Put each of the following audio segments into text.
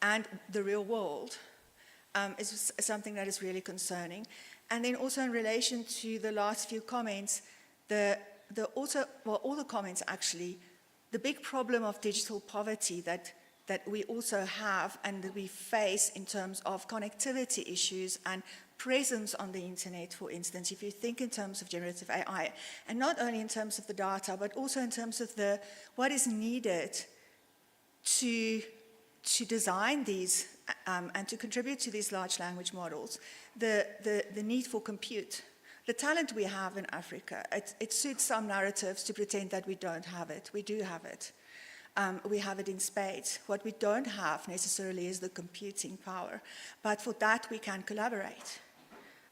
and the real world is something that is really concerning. And then also in relation to the last few comments, all the comments actually, the big problem of digital poverty that we also have and that we face in terms of connectivity issues and presence on the internet, for instance, if you think in terms of generative AI, and not only in terms of the data, but also in terms of what is needed to design these and to contribute to these large language models, the need for compute. The talent we have in Africa, it suits some narratives to pretend that we don't have it. We do have it. We have it in spades. What we don't have necessarily is the computing power. But for that, we can collaborate.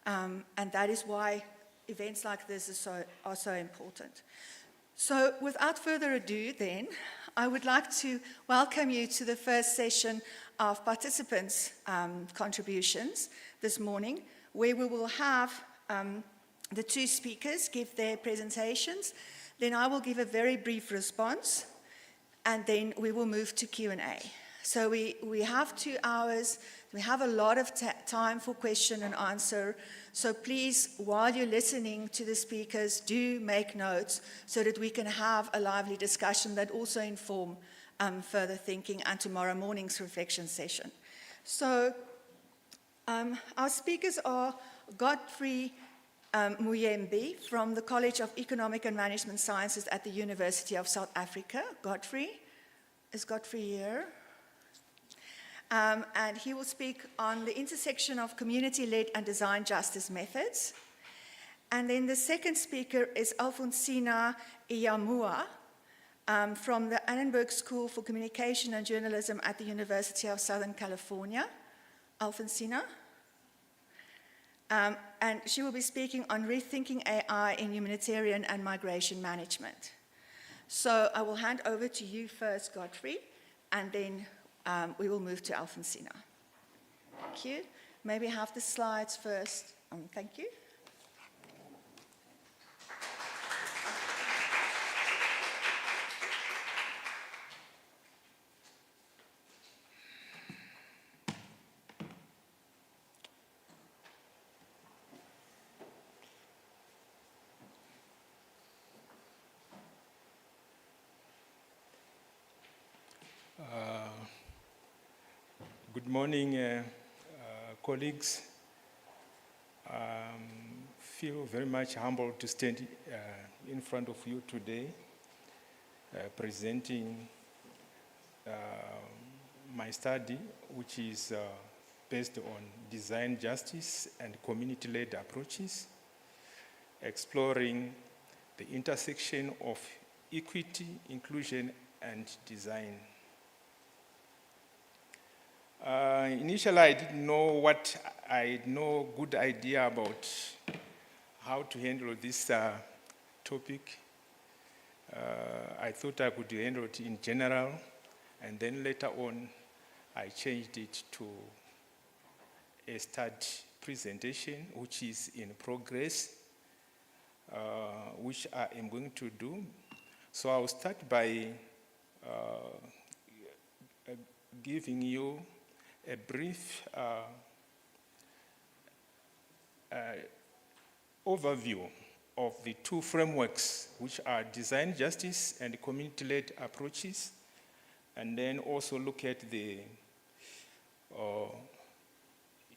And that is why events like this are so important. So without further ado, then, I would like to welcome you to the first session of participants' contributions this morning, where we will have the two speakers give their presentations. Then I will give a very brief response, and then we will move to Q&A. So we have 2 hours. We have a lot of time for question and answer. So please, while you're listening to the speakers, do make notes so that we can have a lively discussion that also inform further thinking and tomorrow morning's reflection session. So our speakers are Godfrey Muyambi from the College of Economic and Management Sciences at the University of South Africa. Godfrey, is Godfrey here? And he will speak on the intersection of community-led and design justice methods. And then the second speaker is Alphoncina Lyamuya from the Annenberg School for Communication and Journalism at the University of Southern California. Alphoncina. And she will be speaking on rethinking AI in humanitarian and migration management. So I will hand over to you first, Godfrey, and then we will move to Alphoncina. Thank you. Maybe have the slides first. Thank you. Good morning, colleagues. Feel very much humbled to stand in front of you today, presenting my study, which is based on design justice and community-led approaches, exploring the intersection of equity, inclusion, and design. Initially, I didn't know I had no good idea about how to handle this topic. I thought I could handle it in general, and then later on, I changed it to a study presentation, which is in progress, which I am going to do. So I'll start by giving you a brief overview of the two frameworks, which are design justice and community-led approaches, and then also look at the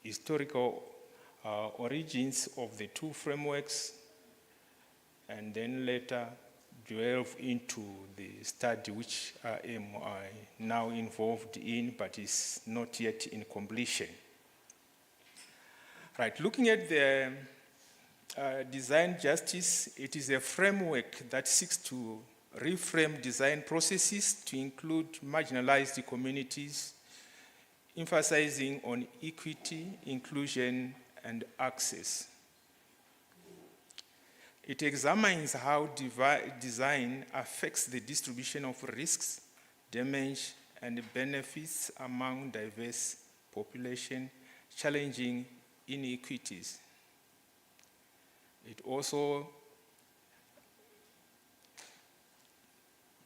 historical origins of the two frameworks, and then later delve into the study which I am now involved in, but is not yet in completion. Right, looking at the design justice, it is a framework that seeks to reframe design processes to include marginalized communities, emphasizing on equity, inclusion, and access. It examines how design affects the distribution of risks, damage, and benefits among diverse populations, challenging inequities. It also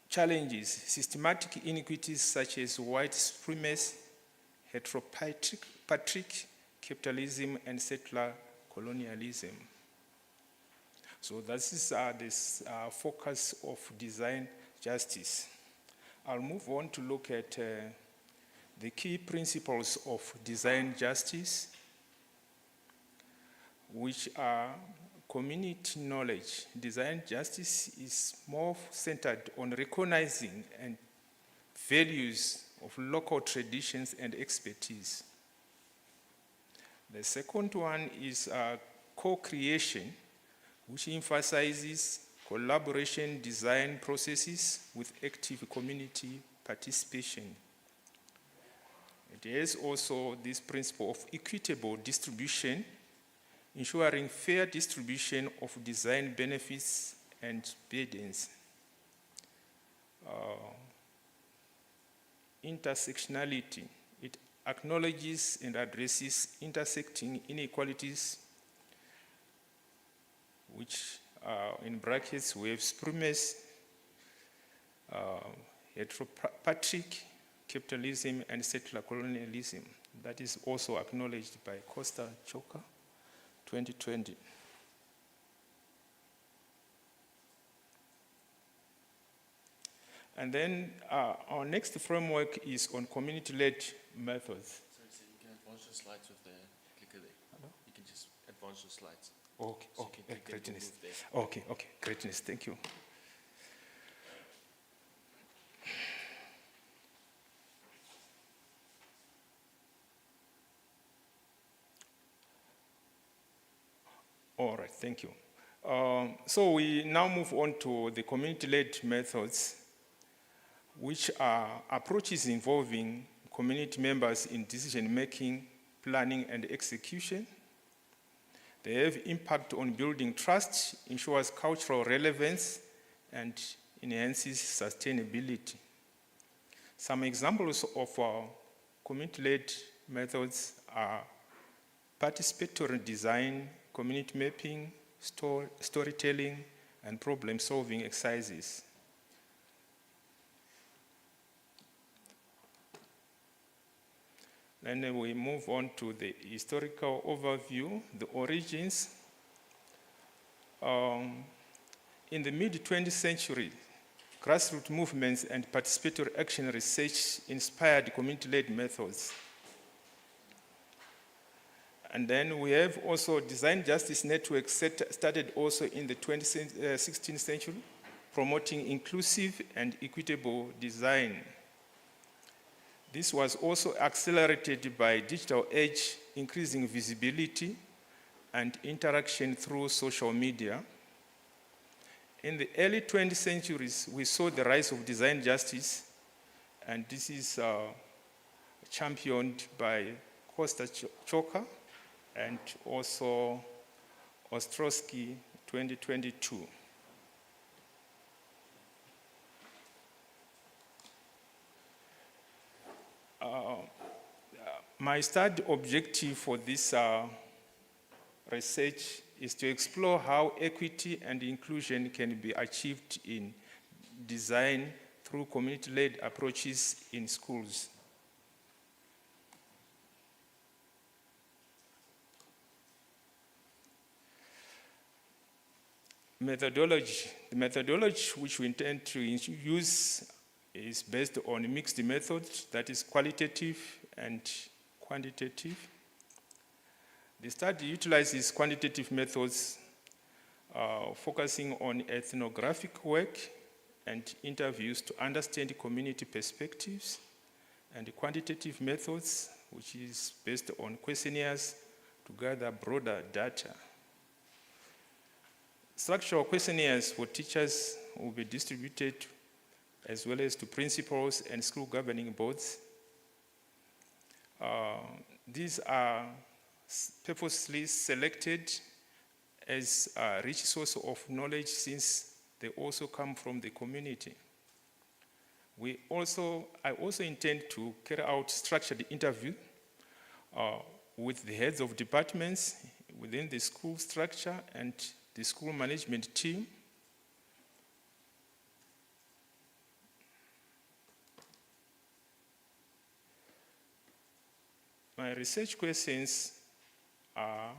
challenges systematic inequities such as white supremacy, heteropatric capitalism and settler colonialism. So this is this focus of design justice. I'll move on to look at the key principles of design justice, which are community knowledge. Design justice is more centered on recognizing and values of local traditions and expertise. The second one is co-creation, which emphasizes collaboration design processes with active community participation. It has also this principle of equitable distribution, ensuring fair distribution of design benefits and burdens. Intersectionality. It acknowledges and addresses intersecting inequalities, which in brackets we have supremacy, heteropatric capitalism, and settler colonialism. That is also acknowledged by Costa Choka, 2020. And then our next framework is on community-led methods. Sorry, so you can advance your slides with the clicker there. Hello? You can just advance your slides. Okay, So okay, you can click and greatness. move there. Okay, okay, greatness, thank you. All right, thank you. So we now move on to the community-led methods, which are approaches involving community members in decision-making, planning, and execution. They have impact on building trust, ensures cultural relevance, and enhances sustainability. Some examples of community-led methods are participatory design, community mapping, storytelling, and problem-solving exercises. Then we move on to the historical overview, the origins. In the mid-20th century, grassroots movements and participatory action research inspired community-led methods. And then we have also design justice networks started also in the 16th century, promoting inclusive and equitable design. This was also accelerated by digital age, increasing visibility and interaction through social media. In the early 20th centuries, we saw the rise of design justice, and this is championed by Costa Choka and also Ostrowski 2022. My study objective for this research is to explore how equity and inclusion can be achieved in design through community-led approaches in schools. Methodology. The methodology which we intend to use is based on a mixed method that is qualitative and quantitative. The study utilizes quantitative methods focusing on ethnographic work and interviews to understand community perspectives, and quantitative methods, which is based on questionnaires to gather broader data. Structural questionnaires for teachers will be distributed as well as to principals and school governing boards. These are purposely selected as a rich source of knowledge since they also come from the community. I also intend to carry out structured interview with the heads of departments within the school structure and the school management team. My research questions are: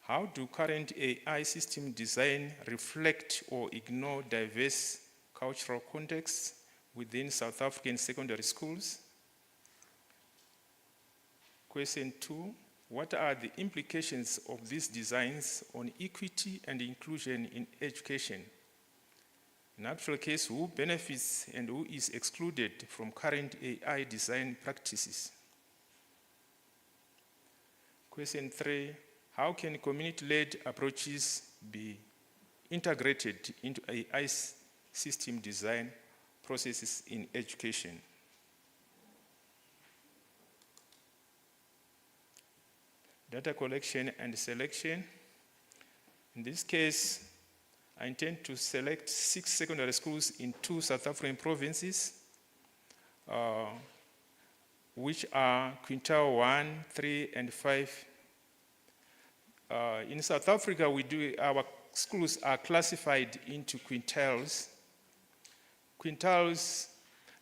how do current AI system design reflect or ignore diverse cultural contexts within South African secondary schools? Question 2, what are the implications of these designs on equity and inclusion in education? In actual case, who benefits and who is excluded from current AI design practices? Question 3, how can community-led approaches be integrated into AI system design processes in education? Data collection and selection. In this case, I intend to select 6 secondary schools in 2 South African provinces, which are quintile 1, 3, and 5. In South Africa, our schools are classified into quintiles. Quintiles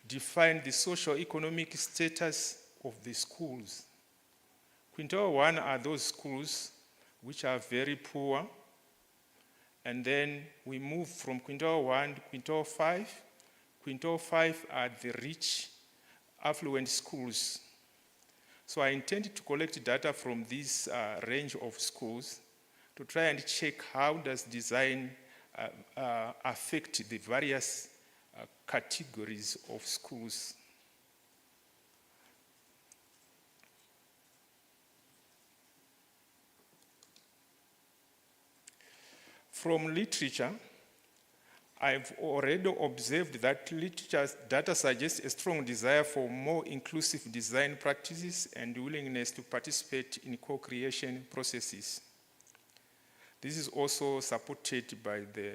define the socio-economic status of the schools. Quintile 1 are those schools which are very poor, and then we move from quintile 1 to quintile 5. Quintile 5 are the rich, affluent schools. So I intend to collect data from this range of schools to try and check how does design affect the various categories of schools. From literature, I've already observed that literature's data suggests a strong desire for more inclusive design practices and willingness to participate in co-creation processes. This is also supported by the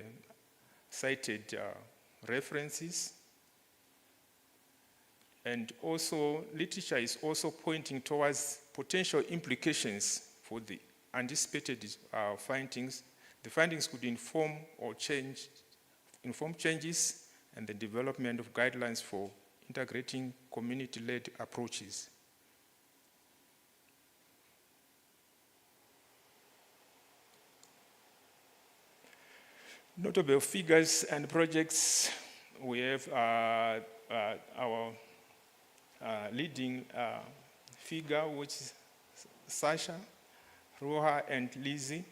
cited references. And also, literature is also pointing towards potential implications for the anticipated findings. The findings could inform changes and the development of guidelines for integrating community-led approaches. Notable figures and projects, we have our leading figure, which is Sasha, Ruha, and Lizzie.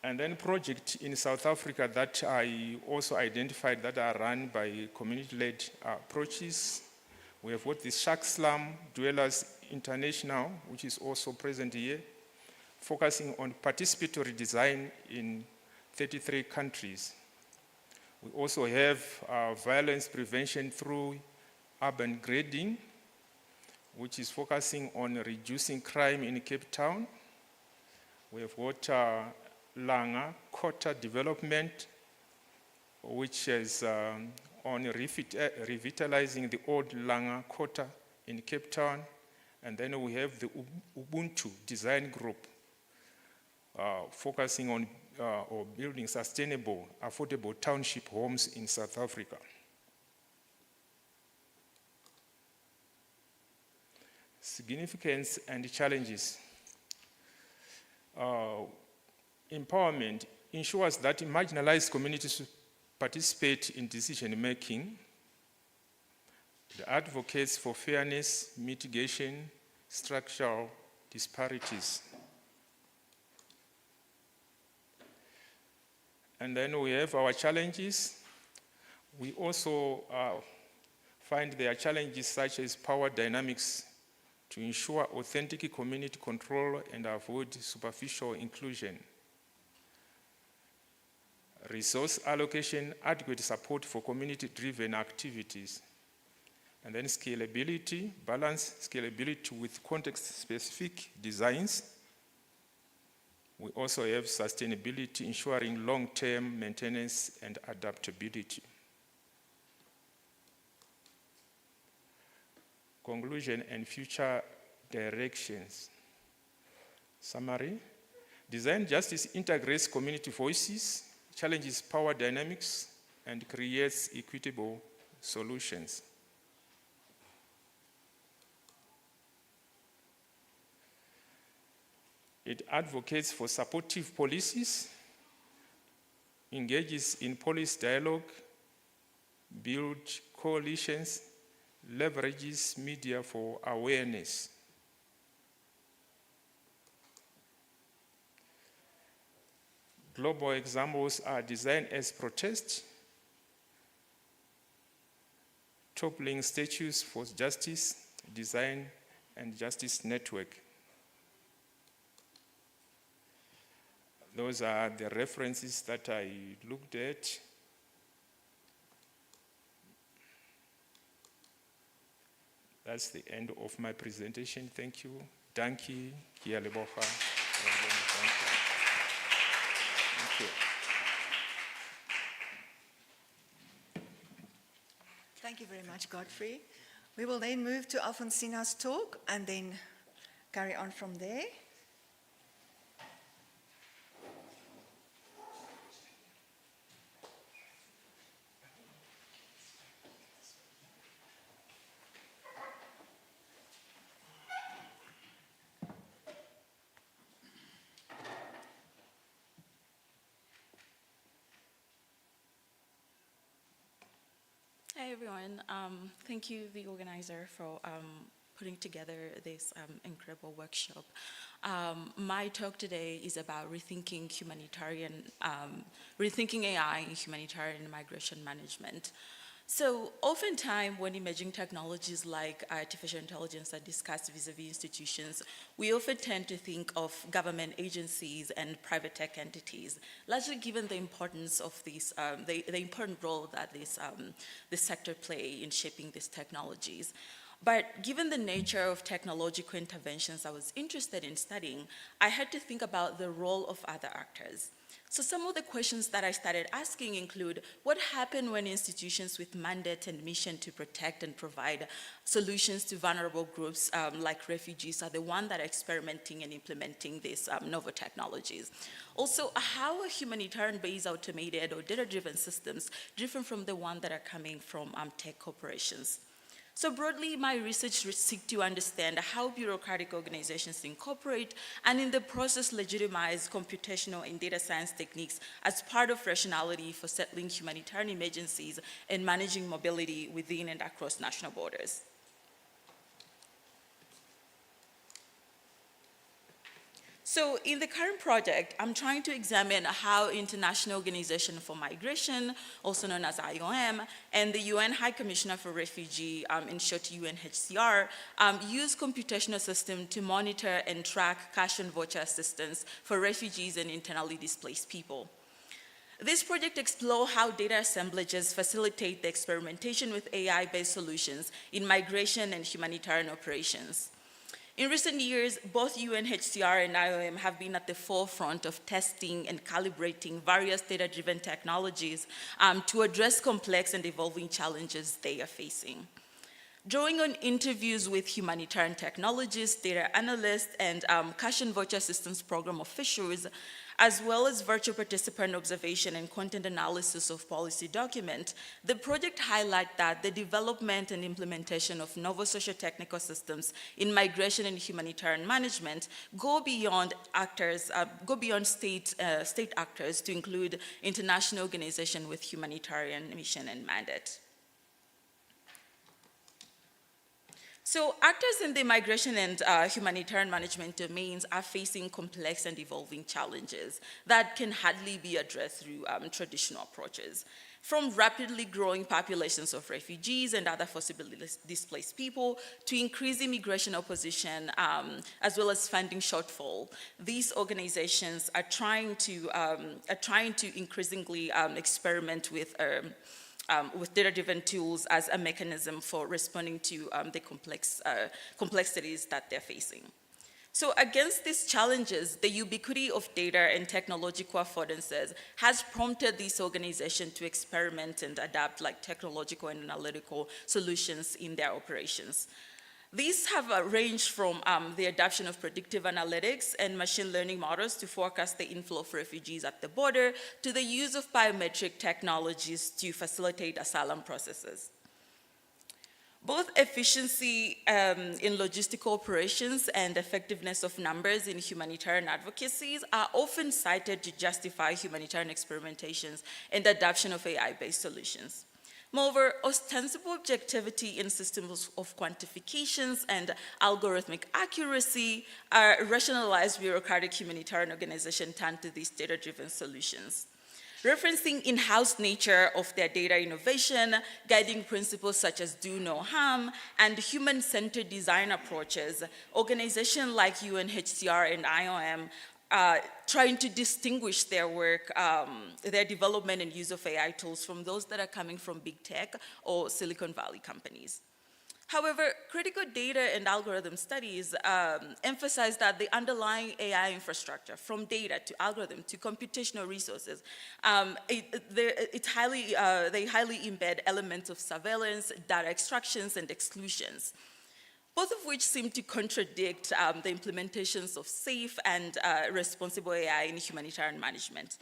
And then projects in South Africa that I also identified that are run by community-led approaches. We have what the Shark Slum Dwellers International, which is also present here, focusing on participatory design in 33 countries. We also have violence prevention through urban grading, which is focusing on reducing crime in Cape Town. We have what Langa Quarter Development, which is on revitalizing the old Langa Quarter in Cape Town. And then we have the Ubuntu Design Group, focusing on or building sustainable, affordable township homes in South Africa. Significance and challenges. Empowerment ensures that marginalized communities participate in decision-making. It advocates for fairness, mitigation, structural disparities. And then we have our challenges. We also find there are challenges such as power dynamics to ensure authentic community control and avoid superficial inclusion. Resource allocation, adequate support for community-driven activities. And then scalability, balance scalability with context-specific designs. We also have sustainability, ensuring long-term maintenance and adaptability. Conclusion and future directions. Summary. Design justice integrates community voices, challenges power dynamics, and creates equitable solutions. It advocates for supportive policies, engages in policy dialogue, builds coalitions, leverages media for awareness. Global examples are design as protest, toppling statues for justice, design and justice network. Those are the references that I looked at. That's the end of my presentation. Thank you. Danki, kia leboha. Thank you. Thank you very much, Godfrey. We will then move to Alphoncina's talk and then carry on from there. Hi everyone, thank you the organizer for putting together this incredible workshop. My talk today is about rethinking AI in humanitarian migration management. So oftentimes when emerging technologies like artificial intelligence are discussed vis-a-vis institutions, we often tend to think of government agencies and private tech entities, largely given the importance of these, the important role that this sector play in shaping these technologies. But given the nature of technological interventions I was interested in studying, I had to think about the role of other actors. So some of the questions that I started asking include, what happened when institutions with mandate and mission to protect and provide solutions to vulnerable groups like refugees are the ones that are experimenting and implementing these novel technologies? Also, how are humanitarian-based automated or data-driven systems different from the ones that are coming from tech corporations? So broadly, my research seeks to understand how bureaucratic organizations incorporate and in the process legitimize computational and data science techniques as part of rationality for settling humanitarian emergencies and managing mobility within and across national borders. So in the current project, I'm trying to examine how International Organization for Migration, also known as IOM, and the UN High Commissioner for Refugee, in short UNHCR, use computational systems to monitor and track cash and voucher assistance for refugees and internally displaced people. This project explores how data assemblages facilitate the experimentation with AI-based solutions in migration and humanitarian operations. In recent years, both UNHCR and IOM have been at the forefront of testing and calibrating various data-driven technologies to address complex and evolving challenges they are facing. Drawing on interviews with humanitarian technologists, data analysts, and cash and voucher assistance program officials, as well as virtual participant observation and content analysis of policy documents, the project highlights that the development and implementation of novel socio-technical systems in migration and humanitarian management go beyond state actors to include international organizations with humanitarian mission and mandate. So actors in the migration and humanitarian management domains are facing complex and evolving challenges that can hardly be addressed through traditional approaches. From rapidly growing populations of refugees and other forcibly displaced people to increased immigration opposition, as well as funding shortfall, these organizations are trying to increasingly experiment with data-driven tools as a mechanism for responding to the complexities that they're facing. So against these challenges, the ubiquity of data and technological affordances has prompted these organizations to experiment and adapt technological and analytical solutions in their operations. These have ranged from the adoption of predictive analytics and machine learning models to forecast the inflow of refugees at the border, to the use of biometric technologies to facilitate asylum processes. Both efficiency in logistical operations and effectiveness of numbers in humanitarian advocacies are often cited to justify humanitarian experimentations and the adoption of AI-based solutions. Moreover, ostensible objectivity in systems of quantifications and algorithmic accuracy are rationalized bureaucratic humanitarian organizations turn to these data-driven solutions. Referencing in-house nature of their data innovation, guiding principles such as do no harm, and human-centered design approaches, organizations like UNHCR and IOM trying to distinguish their work, their development and use of AI tools from those that are coming from big tech or Silicon Valley companies. However, critical data and algorithm studies emphasize that the underlying AI infrastructure, from data to algorithm to computational resources, they highly embed elements of surveillance, data extractions, and exclusions, both of which seem to contradict the implementations of safe and responsible AI in humanitarian management.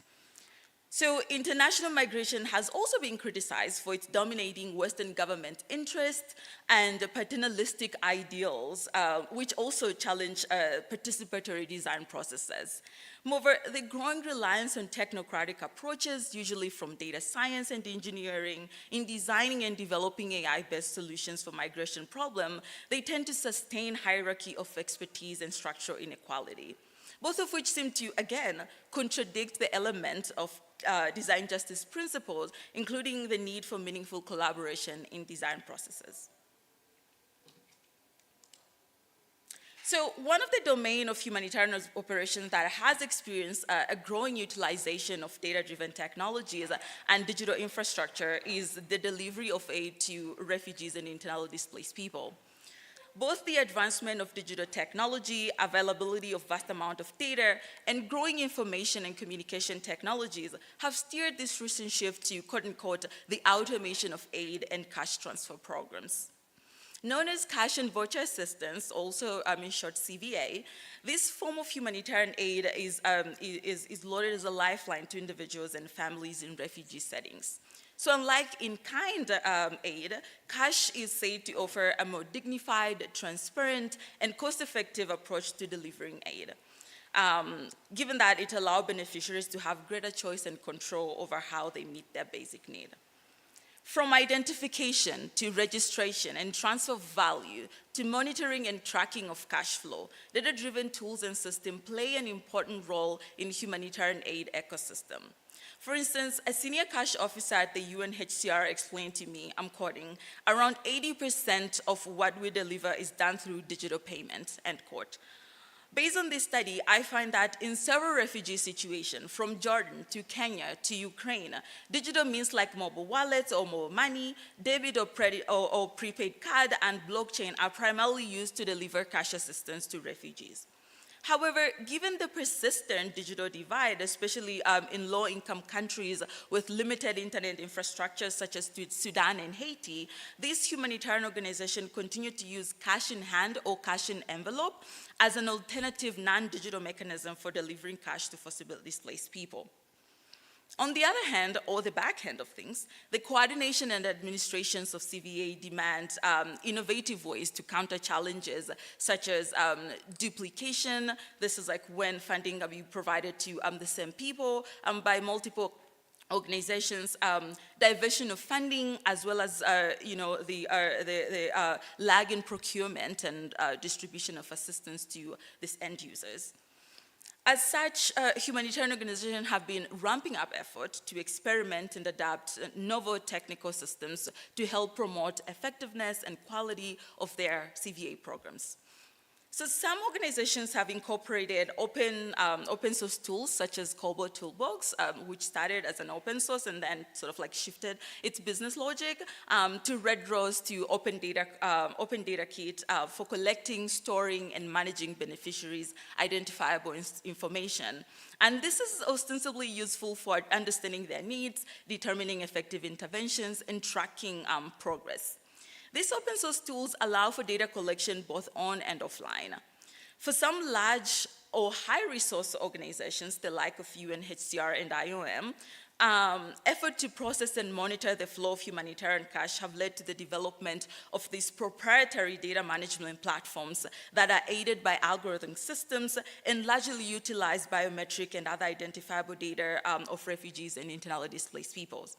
So international migration has also been criticized for its dominating Western government interests and paternalistic ideals, which also challenge participatory design processes. Moreover, the growing reliance on technocratic approaches, usually from data science and engineering, in designing and developing AI-based solutions for migration problem, they tend to sustain hierarchy of expertise and structural inequality, both of which seem to, again, contradict the element of design justice principles, including the need for meaningful collaboration in design processes. So one of the domain of humanitarian operations that has experienced a growing utilization of data-driven technologies and digital infrastructure is the delivery of aid to refugees and internally displaced people. Both the advancement of digital technology, availability of vast amount of data, and growing information and communication technologies have steered this recent shift to, quote unquote, the automation of aid and cash transfer programs. Known as cash and voucher assistance, also in short CVA, this form of humanitarian aid is lauded as a lifeline to individuals and families in refugee settings. So unlike in-kind aid, cash is said to offer a more dignified, transparent, and cost-effective approach to delivering aid, given that it allows beneficiaries to have greater choice and control over how they meet their basic need. From identification to registration and transfer of value to monitoring and tracking of cash flow, data-driven tools and systems play an important role in humanitarian aid ecosystem. For instance, a senior cash officer at the UNHCR explained to me, I'm quoting, around 80% of what we deliver is done through digital payments, end quote. Based on this study, I find that in several refugee situations, from Jordan to Kenya to Ukraine, digital means like mobile wallets or mobile money, debit or prepaid card, and blockchain are primarily used to deliver cash assistance to refugees. However, given the persistent digital divide, especially in low-income countries with limited internet infrastructure such as Sudan and Haiti, these humanitarian organizations continue to use cash in hand or cash in envelope as an alternative non-digital mechanism for delivering cash to forcibly displaced people. On the other hand, or the back end of things, the coordination and administrations of CVA demand innovative ways to counter challenges such as duplication. This is like when funding can be provided to the same people by multiple organizations, diversion of funding, as well as the lag in procurement and distribution of assistance to these end users. As such, humanitarian organizations have been ramping up efforts to experiment and adapt novel technical systems to help promote effectiveness and quality of their CVA programs. So some organizations have incorporated open source tools such as Cobalt Toolbox, which started as an open source and then sort of like shifted its business logic to Red Rose to Open Data Kit for collecting, storing, and managing beneficiaries' identifiable information. And this is ostensibly useful for understanding their needs, determining effective interventions, and tracking progress. These open source tools allow for data collection both on and offline. For some large or high resource organizations, the like of UNHCR and IOM, effort to process and monitor the flow of humanitarian cash have led to the development of these proprietary data management platforms that are aided by algorithm systems and largely utilize biometric and other identifiable data of refugees and internally displaced peoples.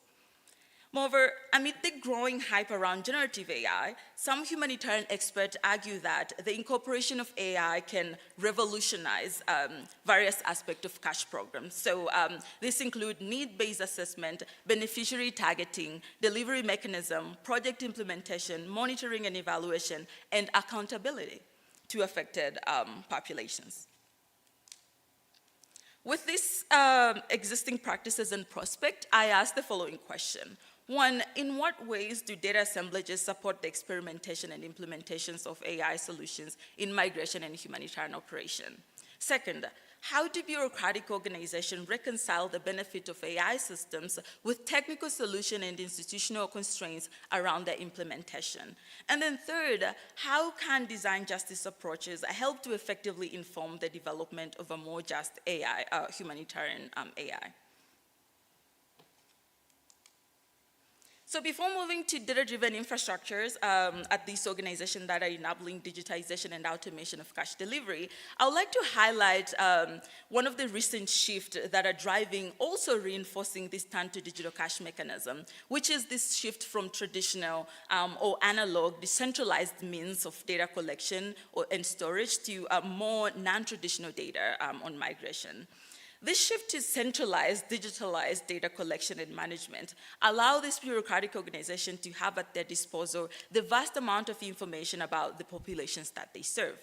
Moreover, amid the growing hype around generative AI, some humanitarian experts argue that the incorporation of AI can revolutionize various aspects of cash programs. So this include need-based assessment, beneficiary targeting, delivery mechanism, project implementation, monitoring and evaluation, and accountability to affected populations. With these existing practices in prospect, I asked the following question. One, in what ways do data assemblages support the experimentation and implementations of AI solutions in migration and humanitarian operation? Second, how do bureaucratic organizations reconcile the benefit of AI systems with technical solution and institutional constraints around their implementation? And then third, how can design justice approaches help to effectively inform the development of a more just AI, humanitarian AI? So before moving to data-driven infrastructures at these organizations that are enabling digitization and automation of cash delivery, I would like to highlight one of the recent shifts that are driving, also reinforcing this turn to digital cash mechanism, which is this shift from traditional or analog decentralized means of data collection and storage to more non-traditional data on migration. This shift to centralized, digitalized data collection and management allow this bureaucratic organization to have at their disposal the vast amount of information about the populations that they serve.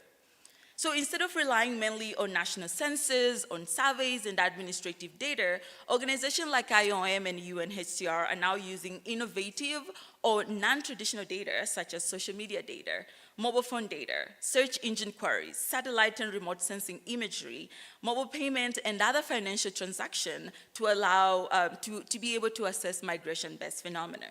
So instead of relying mainly on national census, on surveys and administrative data, organizations like IOM and UNHCR are now using innovative or non-traditional data such as social media data, mobile phone data, search engine queries, satellite and remote sensing imagery, mobile payment, and other financial transactions to allow to be able to assess migration-based phenomena.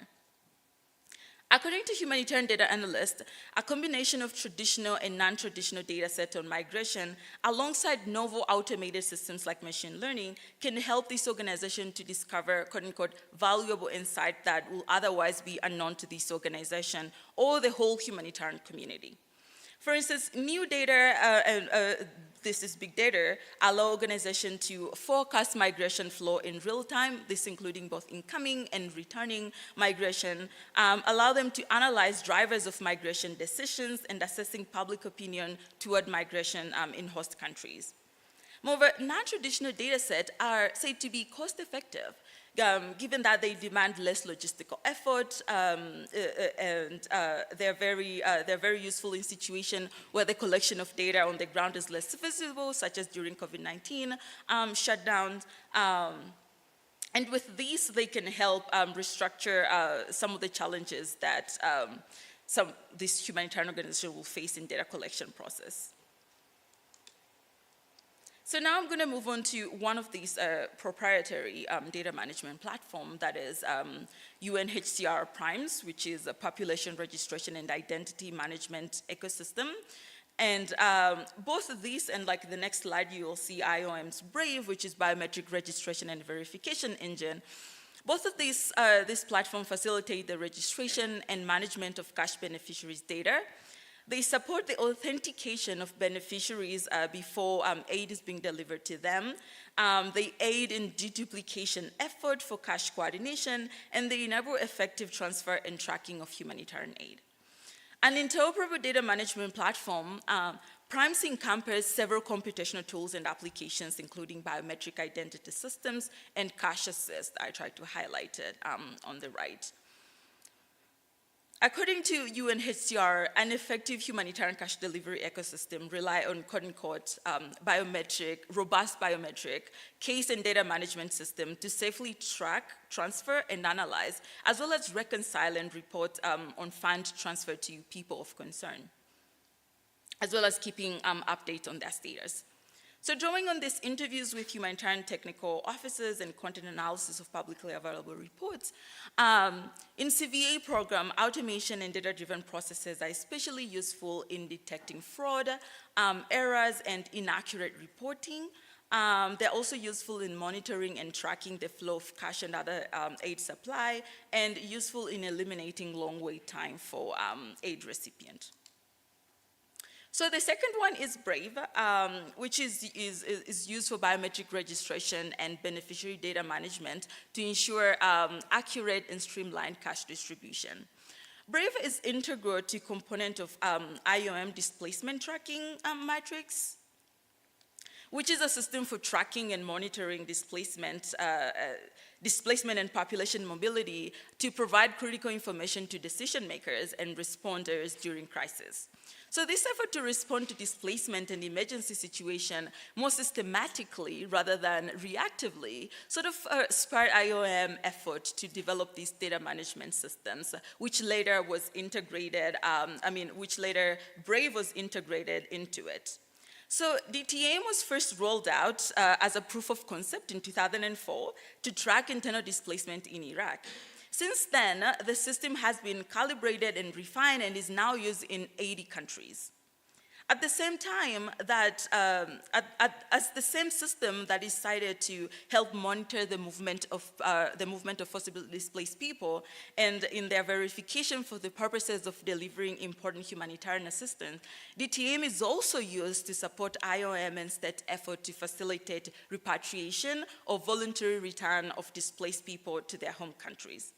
According to humanitarian data analysts, a combination of traditional and non-traditional data sets on migration, alongside novel automated systems like machine learning, can help this organization to discover, quote-unquote, valuable insight that will otherwise be unknown to this organization or the whole humanitarian community. For instance, new data, this is big data, allow organizations to forecast migration flow in real time, this including both incoming and returning migration, allow them to analyze drivers of migration decisions and assessing public opinion toward migration in host countries. Moreover, non-traditional data sets are said to be cost-effective, given that they demand less logistical effort, and they're very useful in situations where the collection of data on the ground is less feasible, such as during COVID-19 shutdowns. And with these, they can help restructure some of the challenges that this humanitarian organization will face in data collection process. So now I'm going to move on to one of these proprietary data management platform, that is UNHCR PRIMES, which is a population registration and identity management ecosystem. And both of these, and like the next slide, you will see IOM's BRAVE, which is biometric registration and verification engine. Both of these, this platform facilitate the registration and management of cash beneficiaries' data. They support the authentication of beneficiaries before aid is being delivered to them. They aid in deduplication effort for cash coordination, and they enable effective transfer and tracking of humanitarian aid. An interoperable data management platform, PRIMES encompasses several computational tools and applications, including biometric identity systems and cash assist. I tried to highlight it on the right. According to UNHCR, an effective humanitarian cash delivery ecosystem relies on, quote-unquote, robust biometric case and data management system to safely track, transfer, and analyze, as well as reconcile and report on fund transfer to people of concern, as well as keeping updates on their status. So drawing on these interviews with humanitarian technical officers and content analysis of publicly available reports, in CVA program, automation and data-driven processes are especially useful in detecting fraud, errors, and inaccurate reporting, They're also useful in monitoring and tracking the flow of cash and other aid supply, and useful in eliminating long wait time for aid recipient. So the second one is Brave, which is used for biometric registration and beneficiary data management to ensure accurate and streamlined cash distribution. Brave is integral to component of IOM displacement tracking matrix, which is a system for tracking and monitoring displacement and population mobility to provide critical information to decision makers and responders during crisis. So this effort to respond to displacement and emergency situation more systematically rather than reactively sort of spurred IOM effort to develop these data management systems, which later was integrated, which later Brave was integrated into it. So DTAIM was first rolled out as a proof of concept in 2004 to track internal displacement in Iraq. Since then, the system has been calibrated and refined and is now used in 80 countries. At the same time, as the same system that is cited to help monitor the movement of forcibly displaced people and in their verification for the purposes of delivering important humanitarian assistance, DTAIM is also used to support IOM and state effort to facilitate repatriation or voluntary return of displaced people to their home countries.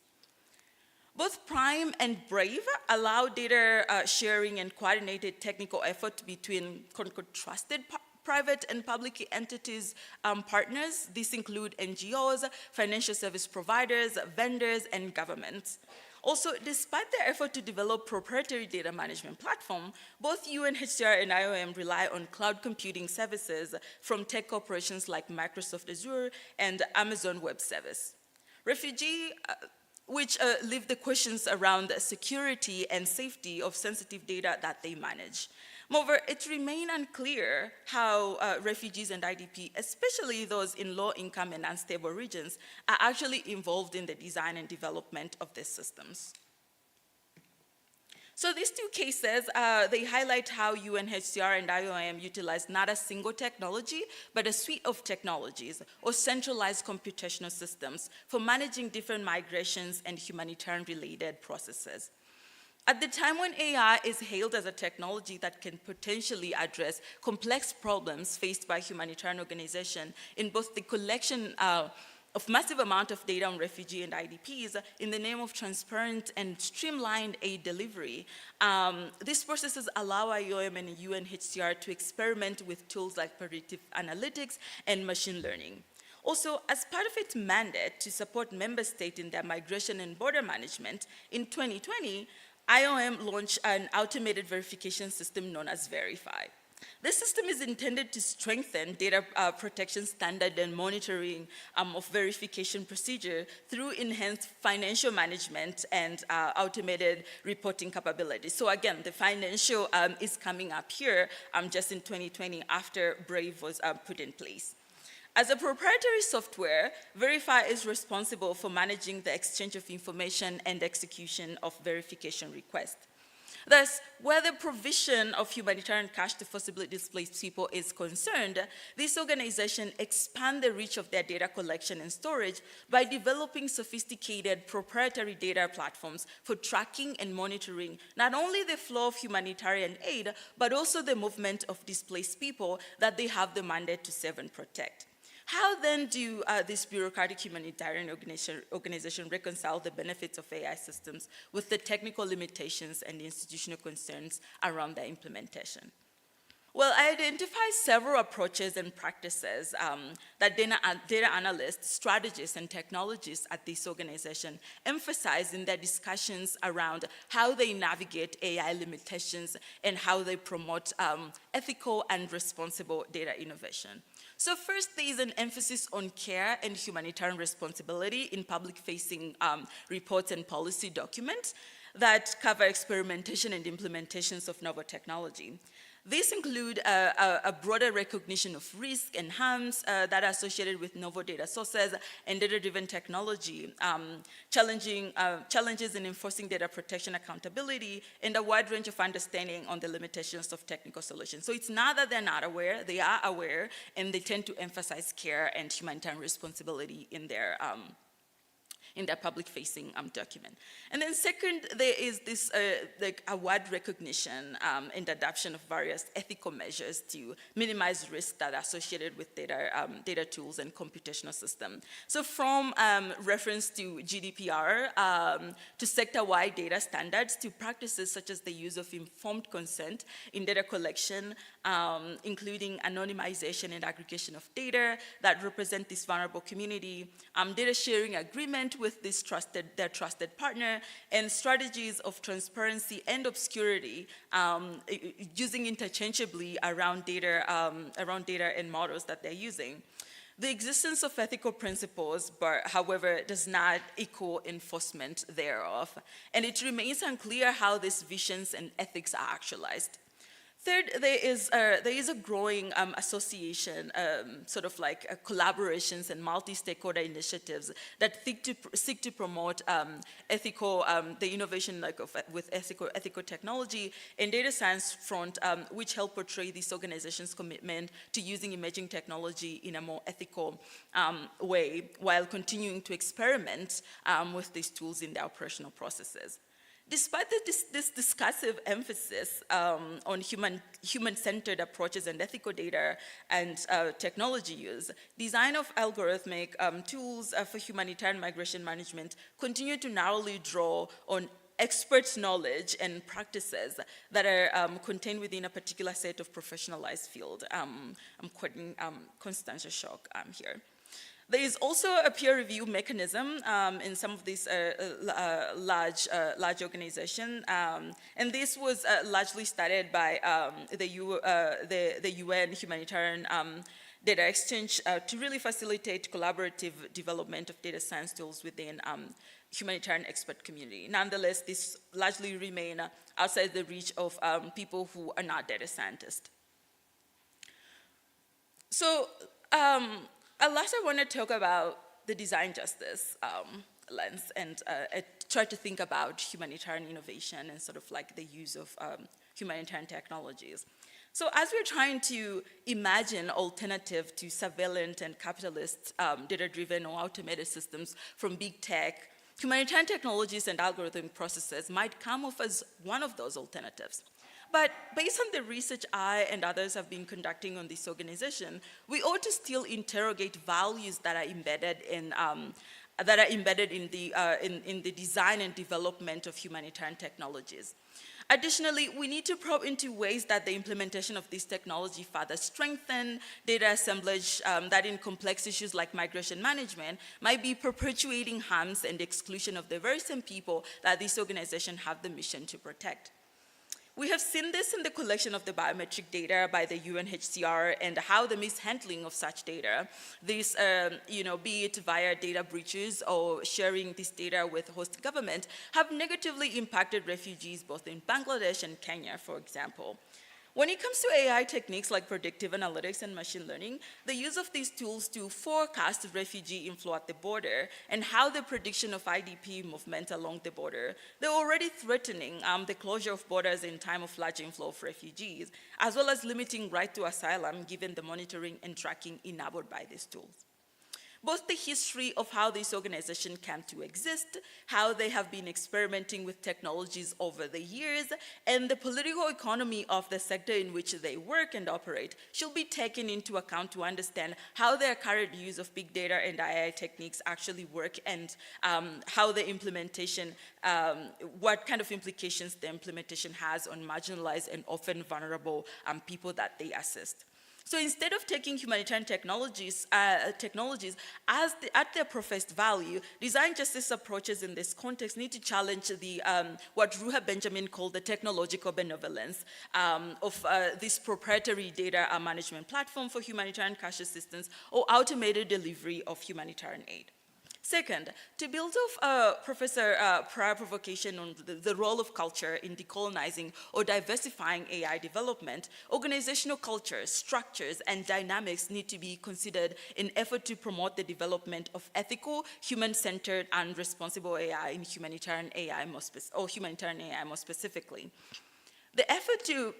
Both Prime and Brave allow data sharing and coordinated technical effort between trusted private and public entities partners. These include NGOs, financial service providers, vendors, and governments. Also, despite their effort to develop proprietary data management platform, both UNHCR and IOM rely on cloud computing services from tech corporations like Microsoft Azure and Amazon Web Service. Which leave the questions around security and safety of sensitive data that they manage. Moreover, it remains unclear how refugees and IDP, especially those in low-income and unstable regions, are actually involved in the design and development of these systems. So these two cases, they highlight how UNHCR and IOM utilize not a single technology, but a suite of technologies or centralized computational systems for managing different migrations and humanitarian-related processes. At the time when AI is hailed as a technology that can potentially address complex problems faced by humanitarian organizations in both the collection of massive amount of data on refugee and IDPs in the name of transparent and streamlined aid delivery. These processes allow IOM and UNHCR to experiment with tools like predictive analytics and machine learning. Also, as part of its mandate to support member states in their migration and border management, in 2020, IOM launched an automated verification system known as Verify. This system is intended to strengthen data protection standard and monitoring of verification procedure through enhanced financial management and automated reporting capabilities. So again, the financial is coming up here just in 2020 after Brave was put in place. As a proprietary software, Verify is responsible for managing the exchange of information and execution of verification requests. Thus, where the provision of humanitarian cash to forcibly displaced people is concerned, this organization expand the reach of their data collection and storage by developing sophisticated proprietary data platforms for tracking and monitoring not only the flow of humanitarian aid, but also the movement of displaced people that they have the mandate to serve and protect. How then do this bureaucratic humanitarian organization reconcile the benefits of AI systems with the technical limitations and institutional concerns around their implementation? Well, I identify several approaches and practices that data analysts, strategists, and technologists at this organization emphasize in their discussions around how they navigate AI limitations and how they promote ethical and responsible data innovation. So first, there is an emphasis on care and humanitarian responsibility in public-facing reports and policy documents that cover experimentation and implementations of novel technology. These include a broader recognition of risk and harms that are associated with novel data sources and data-driven technology, challenges in enforcing data protection accountability, and a wide range of understanding on the limitations of technical solutions. So it's not that they're not aware, they are aware, and they tend to emphasize care and humanitarian responsibility in their public-facing document. And then second, there is this like a wide recognition and adoption of various ethical measures to minimize risks that are associated with data tools and computational systems. So from reference to GDPR to sector-wide data standards to practices such as the use of informed consent in data collection, including anonymization and aggregation of data that represent this vulnerable community, data sharing agreement with their trusted partner, and strategies of transparency and obscurity using interchangeably around data and models that they're using. The existence of ethical principles, but however, does not equal enforcement thereof, and it remains unclear how these visions and ethics are actualized. Third, there is a growing association, sort of like collaborations and multi-stakeholder initiatives that seek to promote the innovation with ethical technology and data science front, which help portray this organization's commitment to using emerging technology in a more ethical way while continuing to experiment with these tools in their operational processes. Despite this discursive emphasis on human-centered approaches and ethical data and technology use, design of algorithmic tools for humanitarian migration management continue to narrowly draw on experts' knowledge and practices that are contained within a particular set of professionalized field. I'm quoting Constantia Schock here. There is also a peer review mechanism in some of these large organizations, and this was largely started by the UN Humanitarian Data Exchange to really facilitate collaborative development of data science tools within humanitarian expert community. Nonetheless, this largely remain outside the reach of people who are not data scientists. So, last, I want to talk about the design justice lens and try to think about humanitarian innovation and sort of like the use of humanitarian technologies. So as we're trying to imagine alternative to surveillance and capitalist data-driven or automated systems from big tech, humanitarian technologies and algorithmic processes might come off as one of those alternatives. But based on the research I and others have been conducting on this organization, we ought to still interrogate values that are embedded in the design and development of humanitarian technologies. Additionally, we need to probe into ways that the implementation of this technology further strengthen data assemblage that in complex issues like migration management might be perpetuating harms and exclusion of the very same people that this organization have the mission to protect. We have seen this in the collection of the biometric data by the UNHCR and how the mishandling of such data, this, be it via data breaches or sharing this data with host government, have negatively impacted refugees both in Bangladesh and Kenya, for example. When it comes to AI techniques like predictive analytics and machine learning, the use of these tools to forecast refugee inflow at the border and how the prediction of IDP movement along the border, they're already threatening the closure of borders in time of large inflow of refugees, as well as limiting right to asylum given the monitoring and tracking enabled by these tools. Both the history of how this organization came to exist, how they have been experimenting with technologies over the years, and the political economy of the sector in which they work and operate should be taken into account to understand how their current use of big data and AI techniques actually work and how the implementation, what kind of implications the implementation has on marginalized and often vulnerable people that they assist. So instead of taking humanitarian technologies at their professed value, design justice approaches in this context need to challenge the what Ruha Benjamin called the technological benevolence of this proprietary data management platform for humanitarian cash assistance or automated delivery of humanitarian aid. Second, to build off Professor prior provocation on the role of culture in decolonizing or diversifying AI development, organizational cultures, structures, and dynamics need to be considered in effort to promote the development of ethical, human-centered, and responsible AI in humanitarian AI more specifically. The effort to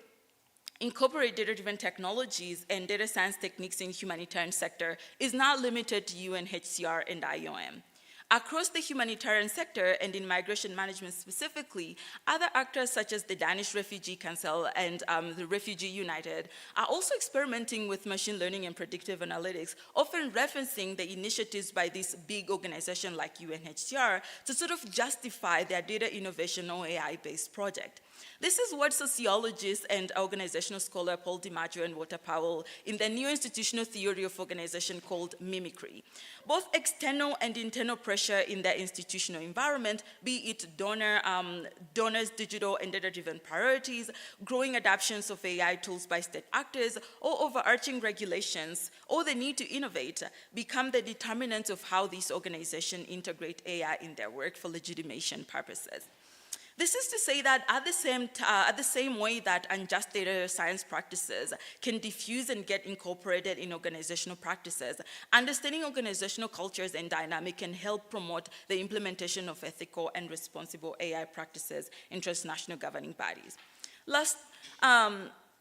incorporate data-driven technologies and data science techniques in humanitarian sector is not limited to UNHCR and IOM. Across the humanitarian sector and in migration management specifically, other actors such as the Danish Refugee Council and the Refugee United are also experimenting with machine learning and predictive analytics, often referencing the initiatives by this big organization like UNHCR to sort of justify their data innovation or AI-based project. This is what sociologist and organizational scholar Paul DiMaggio and Walter Powell in their new institutional theory of organization called mimicry. Both external and internal pressure in their institutional environment, be it donors' digital and data-driven priorities, growing adoptions of AI tools by state actors, or overarching regulations, or the need to innovate, become the determinants of how these organizations integrate AI in their work for legitimation purposes. This is to say that at the same way that unjust data science practices can diffuse and get incorporated in organizational practices, understanding organizational cultures and dynamic can help promote the implementation of ethical and responsible AI practices in transnational governing bodies. Last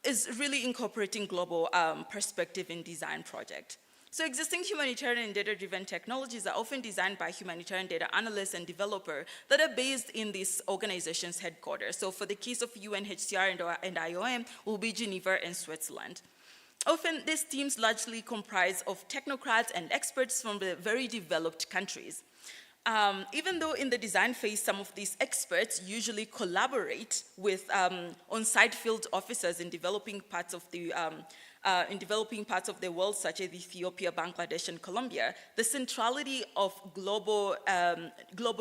is really incorporating global perspective in design project. So existing humanitarian and data-driven technologies are often designed by humanitarian data analysts and developers that are based in these organizations' headquarters. So for the case of UNHCR and IOM, will be Geneva and Switzerland. Often these teams largely comprise of technocrats and experts from the very developed countries. Even though in the design phase, some of these experts usually collaborate with on-site field officers in developing parts of the world, such as Ethiopia, Bangladesh, and Colombia, the centrality of global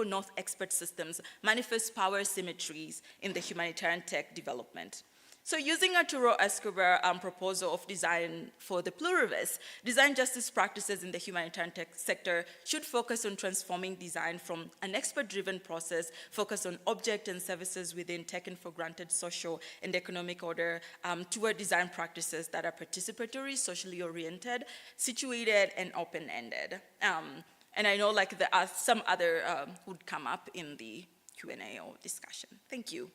North expert systems manifests power symmetries in the humanitarian tech development. So using Arturo Escobar's proposal of design for the pluralists, design justice practices in the humanitarian tech sector should focus on transforming design from an expert-driven process focused on objects and services within taken for granted social and economic order toward design practices that are participatory, socially oriented, situated, and open-ended. And I know like there are some other would come up in the Q&A or discussion. Thank you.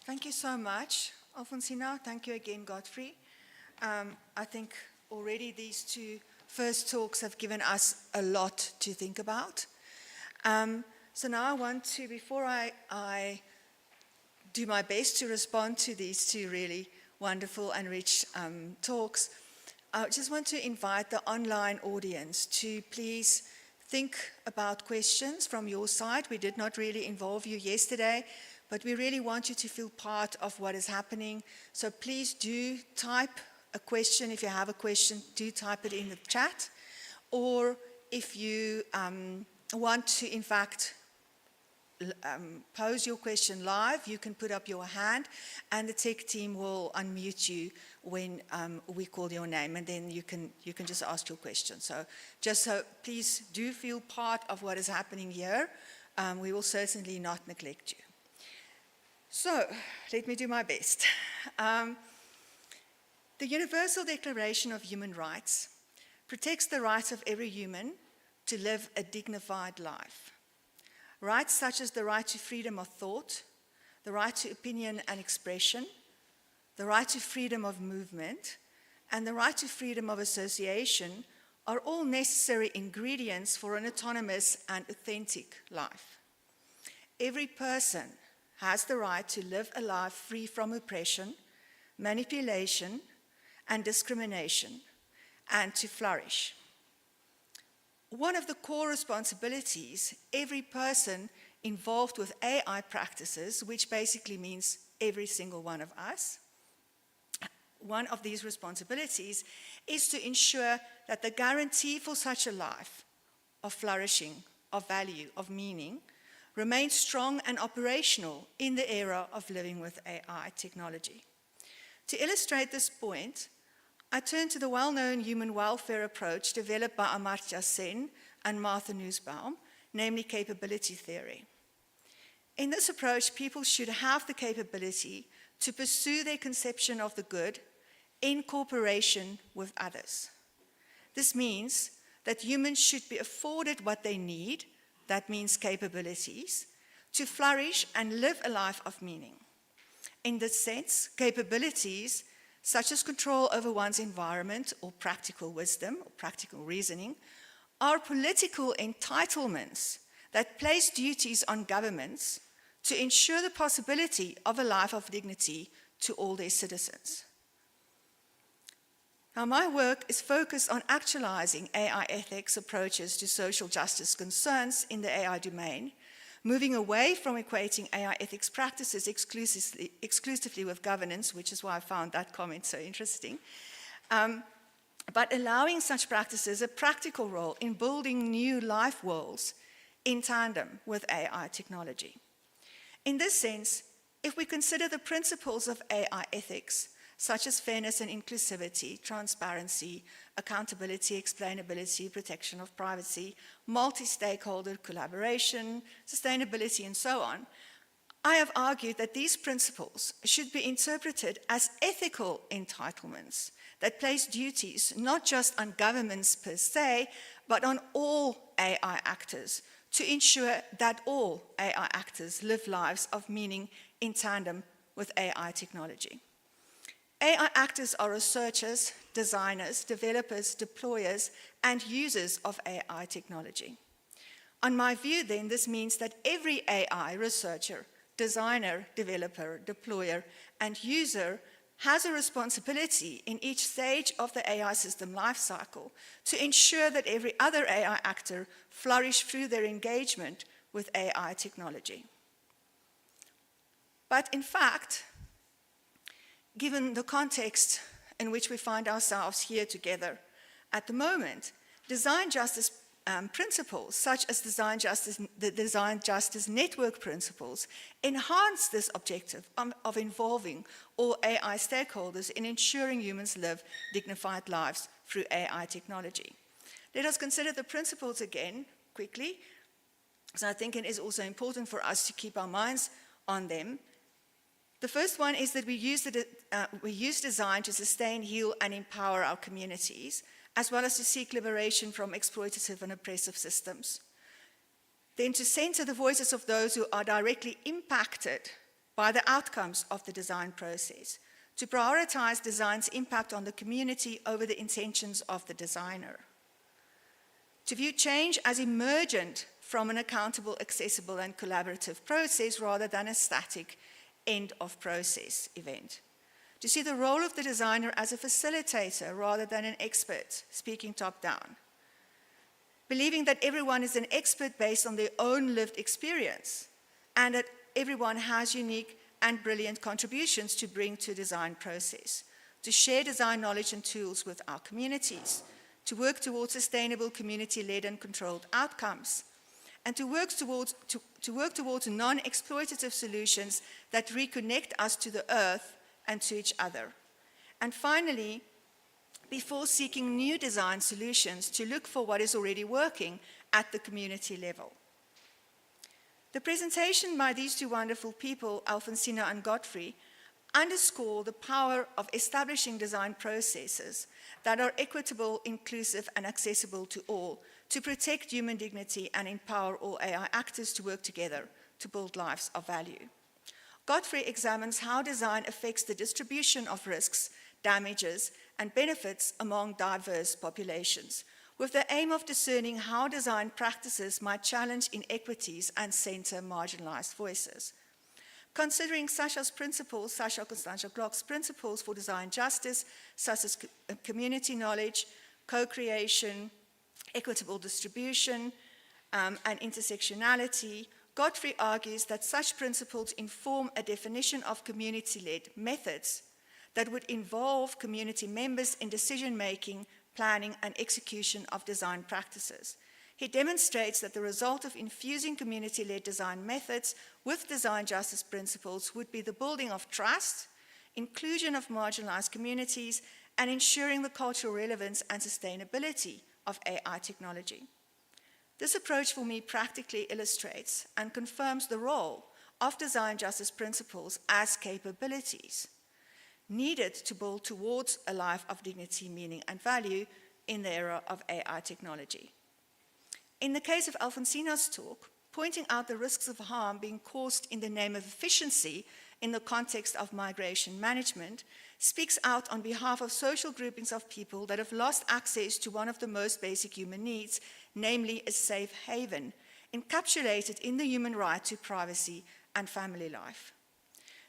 Thank you so much, Alphoncina. Thank you again, Godfrey. I think already these two first talks have given us a lot to think about. So now I want to, before I do my best to respond to these two really wonderful and rich talks, I just want to invite the online audience to please think about questions from your side. We did not really involve you yesterday, but we really want you to feel part of what is happening. So please do type a question. If you have a question, do type it in the chat. Or if you want to, in fact, pose your question live, you can put up your hand and the tech team will unmute you when we call your name, and then you can just ask your question. So please do feel part of what is happening here. We will certainly not neglect you. So, let me do my best. The Universal Declaration of Human Rights protects the rights of every human to live a dignified life. Rights such as the right to freedom of thought, the right to opinion and expression, the right to freedom of movement, and the right to freedom of association are all necessary ingredients for an autonomous and authentic life. Every person has the right to live a life free from oppression, manipulation, and discrimination, and to flourish. One of the core responsibilities every person involved with AI practices, which basically means every single one of us, one of these responsibilities is to ensure that the guarantee for such a life of flourishing, of value, of meaning, remain strong and operational in the era of living with AI technology. To illustrate this point, I turn to the well-known human welfare approach developed by Amartya Sen and Martha Nussbaum, namely capability theory. In this approach, people should have the capability to pursue their conception of the good in cooperation with others. This means that humans should be afforded what they need, that means capabilities, to flourish and live a life of meaning. In this sense, capabilities such as control over one's environment or practical wisdom or practical reasoning are political entitlements that place duties on governments to ensure the possibility of a life of dignity to all their citizens. Now, my work is focused on actualizing AI ethics approaches to social justice concerns in the AI domain, moving away from equating AI ethics practices exclusively with governance, which is why I found that comment so interesting, but allowing such practices a practical role in building new life worlds in tandem with AI technology. In this sense, if we consider the principles of AI ethics, such as fairness and inclusivity, transparency, accountability, explainability, protection of privacy, multi-stakeholder collaboration, sustainability, and so on, I have argued that these principles should be interpreted as ethical entitlements that place duties not just on governments per se, but on all AI actors to ensure that all AI actors live lives of meaning in tandem with AI technology. AI actors are researchers, designers, developers, deployers, and users of AI technology. On my view, then, this means that every AI researcher, designer, developer, deployer, and user has a responsibility in each stage of the AI system lifecycle to ensure that every other AI actor flourish through their engagement with AI technology. But in fact, given the context in which we find ourselves here together at the moment, design justice principles, such as the design justice network principles, enhance this objective of involving all AI stakeholders in ensuring humans live dignified lives through AI technology. Let us consider the principles again quickly, because I think it is also important for us to keep our minds on them. The first one is that we use design to sustain, heal, and empower our communities, as well as to seek liberation from exploitative and oppressive systems. Then to center the voices of those who are directly impacted by the outcomes of the design process, to prioritize design's impact on the community over the intentions of the designer. To view change as emergent from an accountable, accessible, and collaborative process rather than a static end of process event. To see the role of the designer as a facilitator rather than an expert, speaking top down. Believing that everyone is an expert based on their own lived experience, and that everyone has unique and brilliant contributions to bring to the design process. To share design knowledge and tools with our communities. To work towards sustainable community-led and controlled outcomes. And to work towards non-exploitative solutions that reconnect us to the earth and to each other. And finally, before seeking new design solutions, to look for what is already working at the community level. The presentation by these two wonderful people, Alphoncina and Godfrey, underscore the power of establishing design processes that are equitable, inclusive, and accessible to all, to protect human dignity and empower all AI actors to work together to build lives of value. Godfrey examines how design affects the distribution of risks, damages, and benefits among diverse populations, with the aim of discerning how design practices might challenge inequities and center marginalized voices. Considering Sasha's principles, Sasha Constantia-Glock's principles for design justice, such as community knowledge, co-creation, equitable distribution, and intersectionality, Godfrey argues that such principles inform a definition of community-led methods that would involve community members in decision-making, planning, and execution of design practices. He demonstrates that the result of infusing community-led design methods with design justice principles would be the building of trust, inclusion of marginalized communities, and ensuring the cultural relevance and sustainability of AI technology. This approach for me practically illustrates and confirms the role of design justice principles as capabilities needed to build towards a life of dignity, meaning, and value in the era of AI technology. In the case of Alphoncina's talk, pointing out the risks of harm being caused in the name of efficiency in the context of migration management speaks out on behalf of social groupings of people that have lost access to one of the most basic human needs, namely a safe haven, encapsulated in the human right to privacy and family life.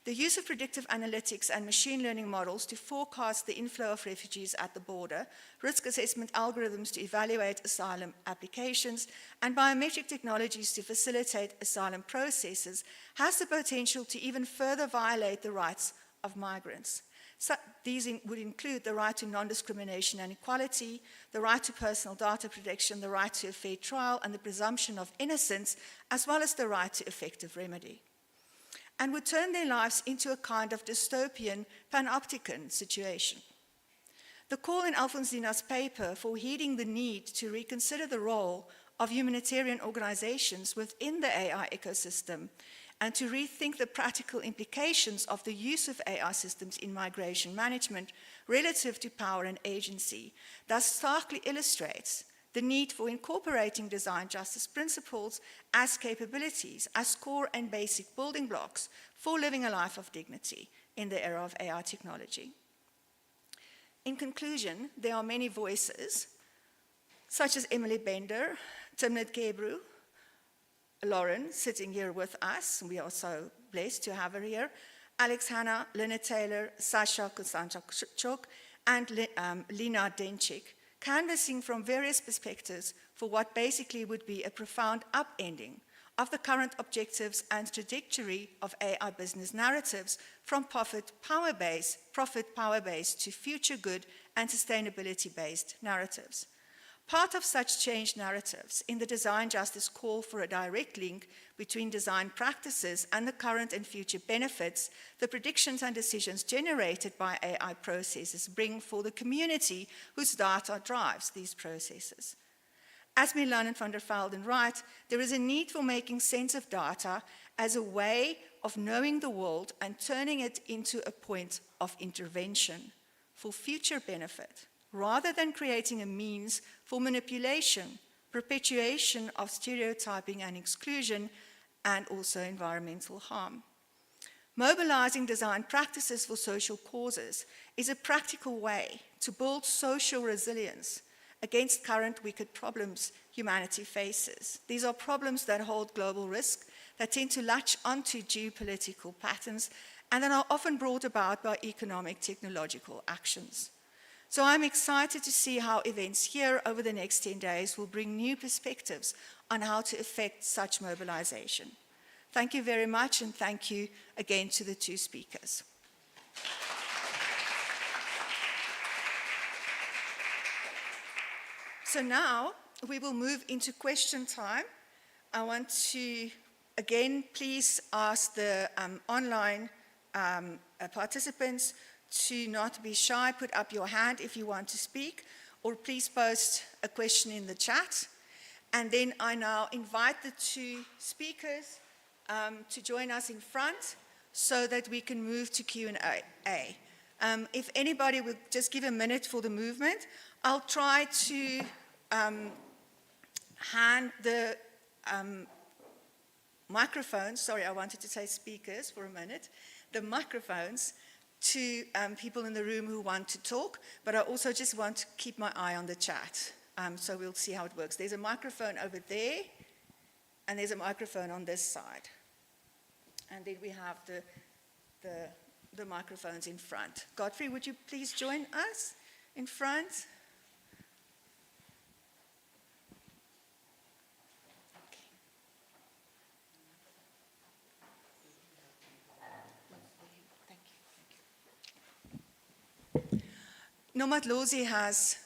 The use of predictive analytics and machine learning models to forecast the inflow of refugees at the border, risk assessment algorithms to evaluate asylum applications, and biometric technologies to facilitate asylum processes has the potential to even further violate the rights of migrants. So these would include the right to non-discrimination and equality, the right to personal data protection, the right to a fair trial, and the presumption of innocence, as well as the right to effective remedy, and would turn their lives into a kind of dystopian panopticon situation. The call in Alphoncina's paper for heeding the need to reconsider the role of humanitarian organizations within the AI ecosystem and to rethink the practical implications of the use of AI systems in migration management relative to power and agency, thus starkly illustrates the need for incorporating design justice principles as capabilities, as core and basic building blocks for living a life of dignity in the era of AI technology. In conclusion, there are many voices, such as Emily Bender, Timnit Gebru, Lauren, sitting here with us, we are so blessed to have her here, Alex Hanna, Lynette Taylor, Sasha Konstanchuk, and Lina Denchik, canvassing from various perspectives for what basically would be a profound upending of the current objectives and trajectory of AI business narratives from profit power-based to future good and sustainability-based narratives. Part of such changed narratives in the design justice call for a direct link between design practices and the current and future benefits the predictions and decisions generated by AI processes bring for the community whose data drives these processes. As Milan and van der Velden write, there is a need for making sense of data as a way of knowing the world and turning it into a point of intervention for future benefit, rather than creating a means for manipulation, perpetuation of stereotyping and exclusion, and also environmental harm. Mobilizing design practices for social causes is a practical way to build social resilience against current wicked problems humanity faces. These are problems that hold global risk, that tend to latch onto geopolitical patterns, and that are often brought about by economic technological actions. So I'm excited to see how events here over the next 10 days will bring new perspectives on how to effect such mobilization. Thank you very much, and thank you again to the two speakers. So now we will move into question time. I want to, again, please ask the online participants to not be shy. Put up your hand if you want to speak, or please post a question in the chat. And then I now invite the two speakers to join us in front so that we can move to Q&A. If anybody would just give a minute for the movement, I'll try to hand the microphones, sorry, I wanted to say speakers for a minute, the microphones to people in the room who want to talk, but I also just want to keep my eye on the chat. So we'll see how it works. There's a microphone over there, and there's a microphone on this side. And then we have the microphones in front. Godfrey, would you please join us in front? Nomadlozi has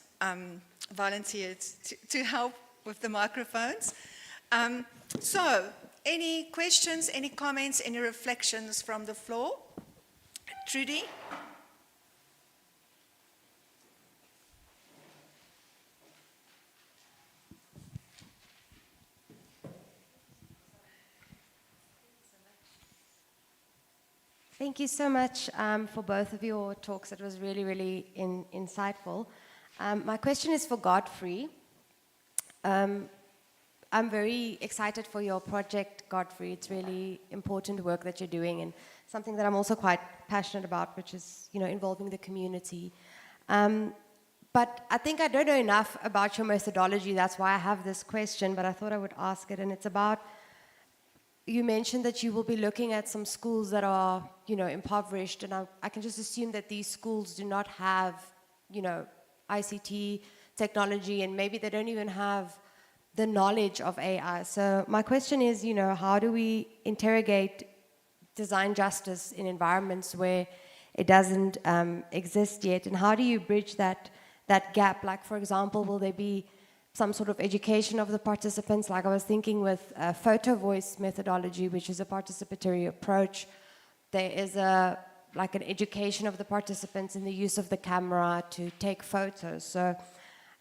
volunteered to help with the microphones. So, any questions, any comments, any reflections from the floor? Trudy? Thank you so much for both of your talks. It was really, really insightful. My question is for Godfrey. I'm very excited for your project, Godfrey. It's really important work that you're doing and something that I'm also quite passionate about, which is, involving the community. But I think I don't know enough about your methodology. That's why I have this question, but I thought I would ask it. And it's about, you mentioned that you will be looking at some schools that are, impoverished. And I can just assume that these schools do not have, ICT technology, and maybe they don't even have the knowledge of AI. So my question is, how do we interrogate design justice in environments where it doesn't exist yet? And how do you bridge that gap? Like, for example, will there be some sort of education of the participants? Like I was thinking with photo voice methodology, which is a participatory approach, there is an education of the participants in the use of the camera to take photos. So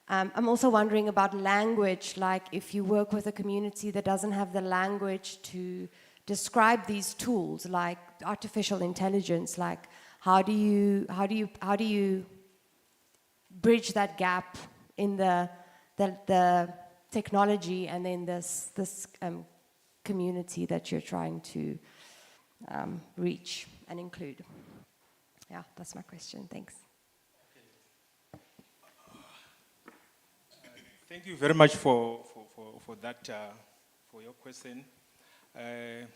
I'm also wondering about language, like if you work with a community that doesn't have the language to describe these tools, like artificial intelligence, like how do you bridge that gap in the technology and then this community that you're trying to reach and include? Yeah, that's my question. Thanks. Thank you very much for that, for your question. I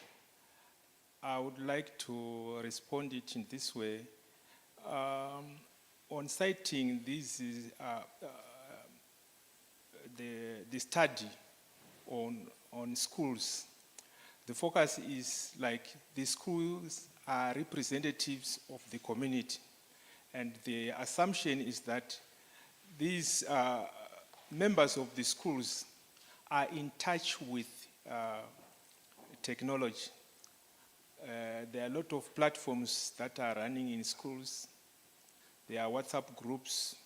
would like to respond it in this way. On citing this is the study on schools, the focus is like the schools are representatives of the community, and the assumption is that these members of the schools are in touch with technology. There are a lot of platforms that are running in schools. There are WhatsApp groups.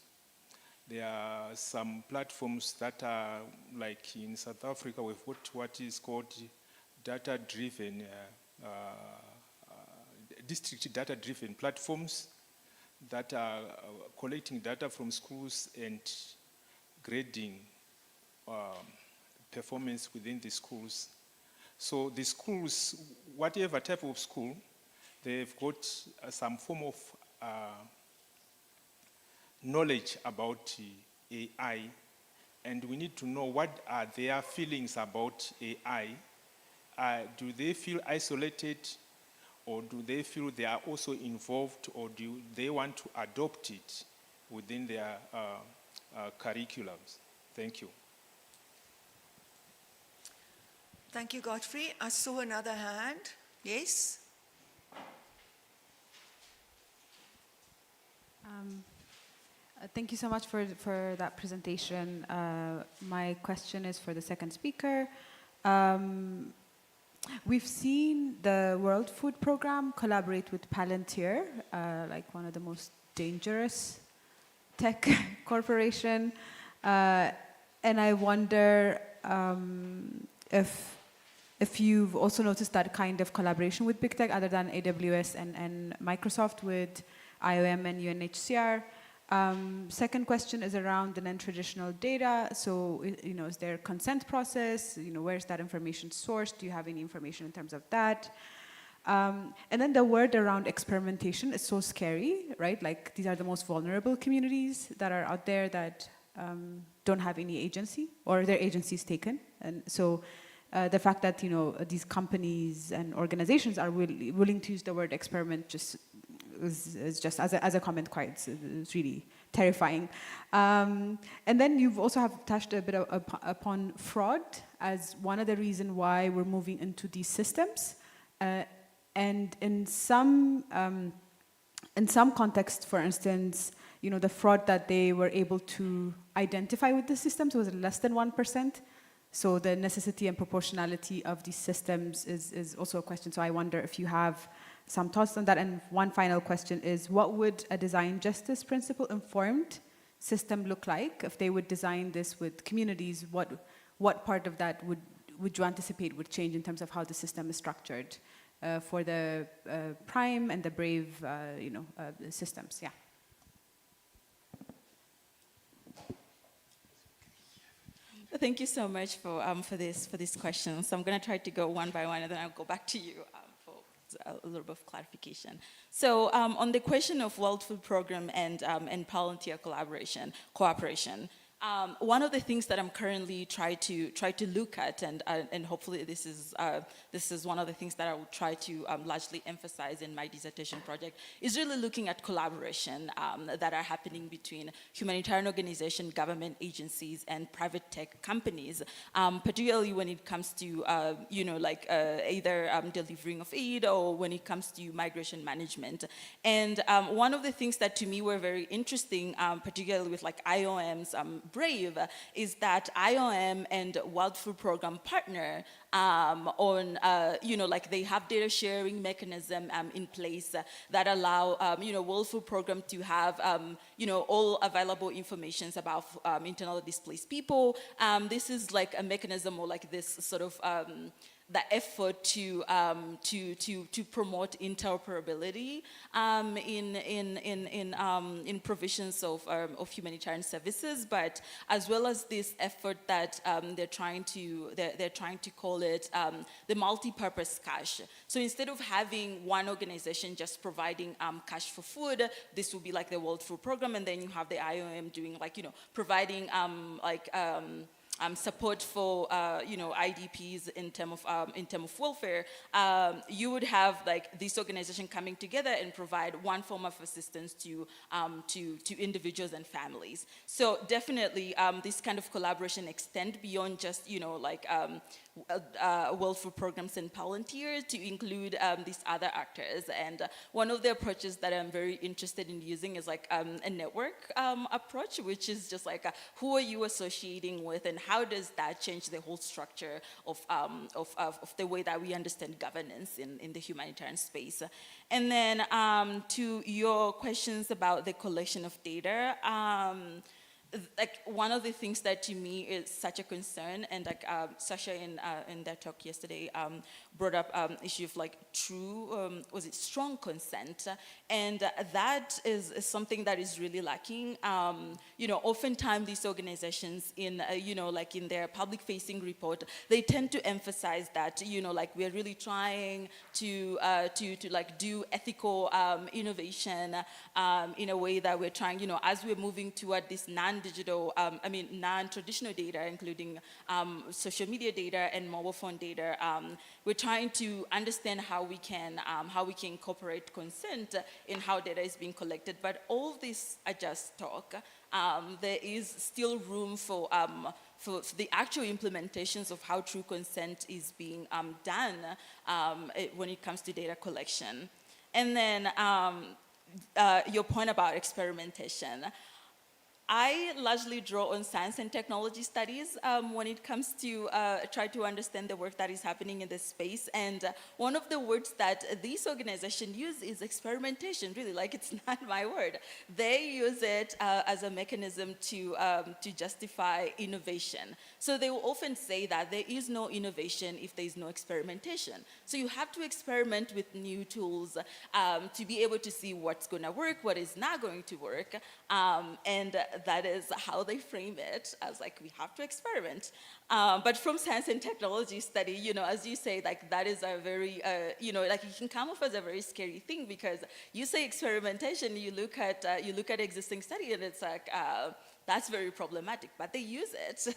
There are some platforms that are, like in South Africa, we've got what is called data-driven, district data-driven platforms that are collecting data from schools and grading performance within the schools. So the schools, whatever type of school, they've got some form of knowledge about AI, and we need to know what are their feelings about AI. Do they feel isolated, or do they feel they are also involved, or do they want to adopt it within their curriculums? Thank you. Thank you, Godfrey. I saw another hand. Yes? Thank you so much for that presentation. My question is for the second speaker. We've seen the World Food Programme collaborate with Palantir, like one of the most dangerous tech corporation. And I wonder if you've also noticed that kind of collaboration with big tech other than AWS and Microsoft with IOM and UNHCR. Second question is around the non-traditional data. So, is there a consent process? Where's that information sourced? Do you have any information in terms of that? And then the word around experimentation is so scary, right? Like, these are the most vulnerable communities that are out there that don't have any agency, or their agency is taken. And so the fact that, these companies and organizations are willing to use the word experiment just is just as a comment quite, it's really terrifying. And then you've also have touched a bit upon fraud as one of the reasons why we're moving into these systems. And in some contexts, for instance, the fraud that they were able to identify with the systems was less than 1%. So the necessity and proportionality of these systems is also a question. So I wonder if you have some thoughts on that. And one final question is, what would a design justice principle informed system look like if they would design this with communities? What part of that would you anticipate would change in terms of how the system is structured for the prime and the brave systems? Yeah. Thank you so much for these questions. So I'm going to try to go one by one, and then I'll go back to you for a little bit of clarification. So on the question of World Food Program and volunteer cooperation. One of the things that I'm currently trying to look at, and hopefully this is one of the things that I will try to largely emphasize in my dissertation project, is really looking at collaboration that are happening between humanitarian organizations, government agencies, and private tech companies, particularly when it comes to either delivering of aid or when it comes to migration management. And one of the things that to me were very interesting, particularly with like IOM's Brave, is that IOM and World Food Program partner on, they have data sharing mechanism in place that allow, World Food Program to have, all available information about internally displaced people. This is like a mechanism or like this sort of the effort to promote interoperability in provisions of humanitarian services, but as well as this effort that they're trying to call it the multi-purpose cash. So instead of having one organization just providing cash for food, this will be like the World Food Program, and then you have the IOM doing providing support for IDPs in terms of welfare. You would have like this organization coming together and provide one form of assistance to individuals and families. So definitely this kind of collaboration extend beyond just World Food Programs and volunteers to include these other actors. And one of the approaches that I'm very interested in using is like a network approach, which is just like who are you associating with, and how does that change the whole structure of the way that we understand governance in the humanitarian space. And then to your questions about the collection of data, like one of the things that to me is such a concern, and like Sasha in their talk yesterday brought up issue of like strong consent, and that is something that is really lacking. Oftentimes these organizations in in their public-facing report, they tend to emphasize that we're really trying to do ethical innovation in a way that we're trying as we're moving toward this non-traditional data, including social media data and mobile phone data. We're trying to understand how we can incorporate consent in how data is being collected. But all this I just talk. There is still room for the actual implementations of how true consent is being done when it comes to data collection. And then your point about experimentation. I largely draw on science and technology studies when it comes to try to understand the work that is happening in this space. And one of the words that these organizations use is experimentation, really, like it's not my word. They use it as a mechanism to justify innovation. So they will often say that there is no innovation if there is no experimentation. So you have to experiment with new tools to be able to see what's going to work, what is not going to work, and that is how they frame it, as like we have to experiment. But from science and technology study, as you say, like that is a very, like it can come off as a very scary thing, because you say experimentation, you look at existing study, and it's like that's very problematic. But they use it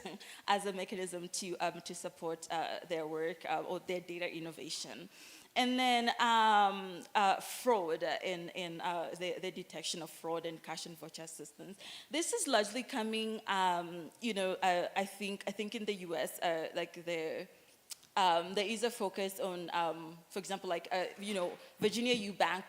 as a mechanism to support their work or their data innovation. And then fraud in the detection of fraud and cash and voucher assistance. This is largely coming, I think in the U.S., like there is a focus on, for example, like, Virginia Eubank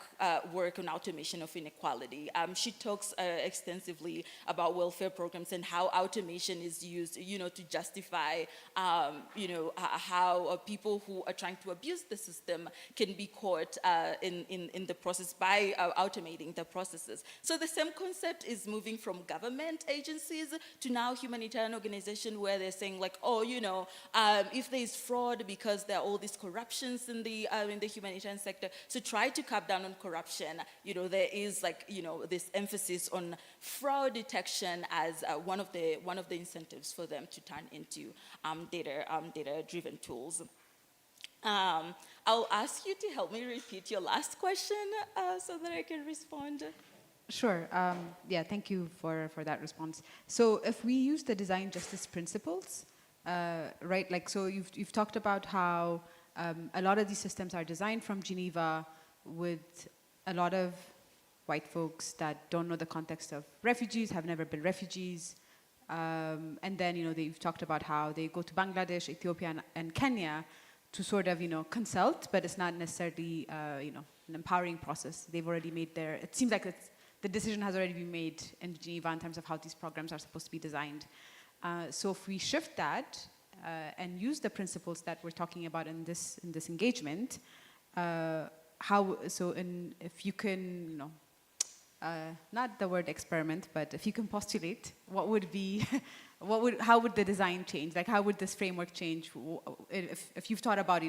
work on automation of inequality. She talks extensively about welfare programs and how automation is used, to justify, how people who are trying to abuse the system can be caught in the process by automating the processes. So the same concept is moving from government agencies to now humanitarian organizations where they're saying like, if there is fraud because there are all these corruptions in the humanitarian sector, so try to cut down on corruption. There is this emphasis on fraud detection as one of the incentives for them to turn into data-driven tools. I'll ask you to help me repeat your last question so that I can respond. Sure. Yeah, thank you for that response. So if we use the design justice principles, right, like, so you've talked about how a lot of these systems are designed from Geneva with a lot of white folks that don't know the context of refugees, have never been refugees. And then, you've talked about how they go to Bangladesh, Ethiopia, and Kenya to sort of, consult, but it's not necessarily, an empowering process. They've already made it seems like the decision has already been made in Geneva in terms of how these programs are supposed to be designed. So if we shift that and use the principles that we're talking about in this engagement, if you can, not the word experiment, but if you can postulate, what would be, how would the design change? Like, how would this framework change? If you've thought about,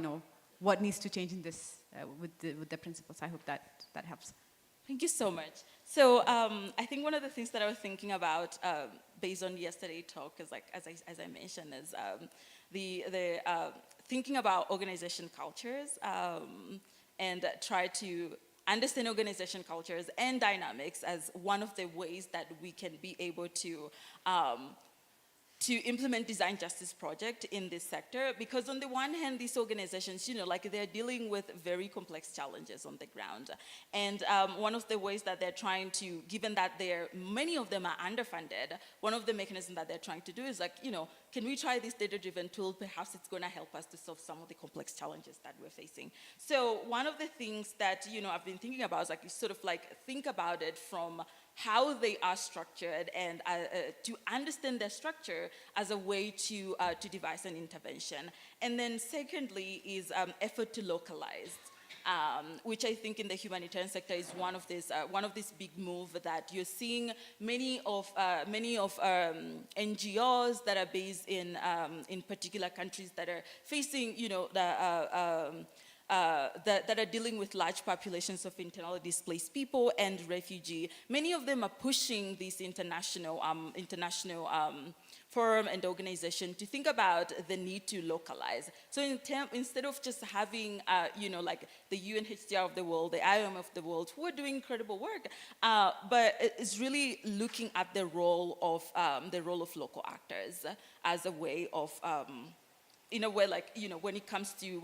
what needs to change in this with the principles, I hope that helps. Thank you so much. So I think one of the things that I was thinking about based on yesterday's talk is, like, as I mentioned, is the thinking about organization cultures and try to understand organization cultures and dynamics as one of the ways that we can be able to implement design justice project in this sector, because on the one hand, these organizations, they're dealing with very complex challenges on the ground. And one of the ways that they're trying to, given that many of them are underfunded, one of the mechanisms that they're trying to do is can we try this data-driven tool? Perhaps it's going to help us to solve some of the complex challenges that we're facing. So one of the things that, I've been thinking about is think about it from how they are structured and to understand their structure as a way to devise an intervention. And then secondly is effort to localize. Which I think in the humanitarian sector is one of these big moves that you're seeing many of NGOs that are based in particular countries that are facing, that are dealing with large populations of internally displaced people and refugee. Many of them are pushing this international forum and organization to think about the need to localize. So instead of just having, the UNHCR of the world, the IOM of the world, who are doing incredible work, but it's really looking at the role of local actors as a way of, in a way, when it comes to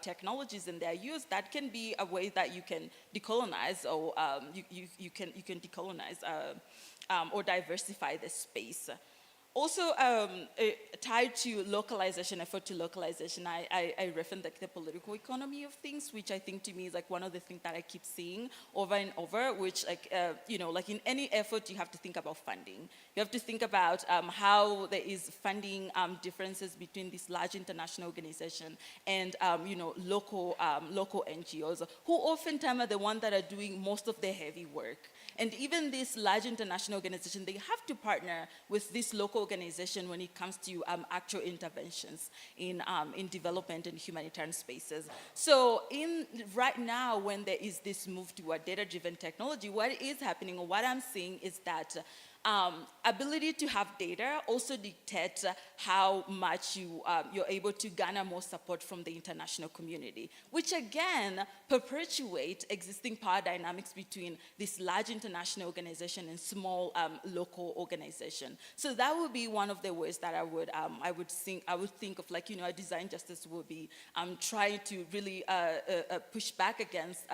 technologies and their use, that can be a way that you can decolonize, or you can decolonize or diversify the space. Also, tied to localization, effort to localization, I referenced the political economy of things, which I think to me is one of the things that I keep seeing over and over, which in any effort, you have to think about funding. You have to think about how there is funding differences between this large international organization and local NGOs, who oftentimes are the ones that are doing most of the heavy work. And even this large international organization, they have to partner with this local organization when it comes to actual interventions in development and humanitarian spaces. So right now, when there is this move toward data-driven technology, what is happening, or what I'm seeing, is that ability to have data also dictates how much you're able to garner more support from the international community, which again perpetuate existing power dynamics between this large international organization and small local organization. So that would be one of the ways that I would think of, a design justice would be trying to really push back against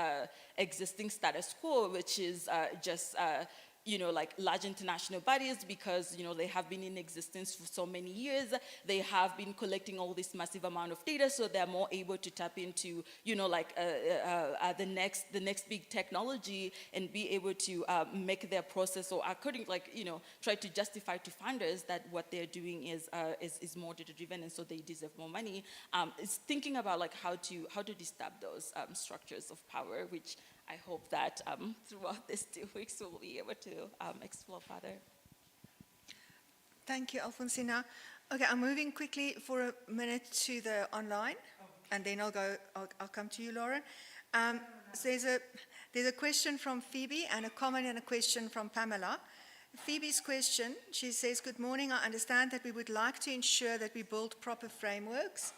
existing status quo, which is just like large international bodies because, they have been in existence for so many years. They have been collecting all this massive amount of data, so they're more able to tap into, the next big technology and be able to make their process, or according, try to justify to funders that what they're doing is more data-driven, and so they deserve more money. It's thinking about how to disturb those structures of power, which I hope that throughout these 2 weeks we'll be able to explore further. Thank you, Alphoncina. Okay, I'm moving quickly for a minute to the online, and then I'll come to you, Lauren. So there's a question from Phoebe and a comment and a question from Pamela. Phoebe's question, she says, good morning, I understand that we would like to ensure that we build proper frameworks,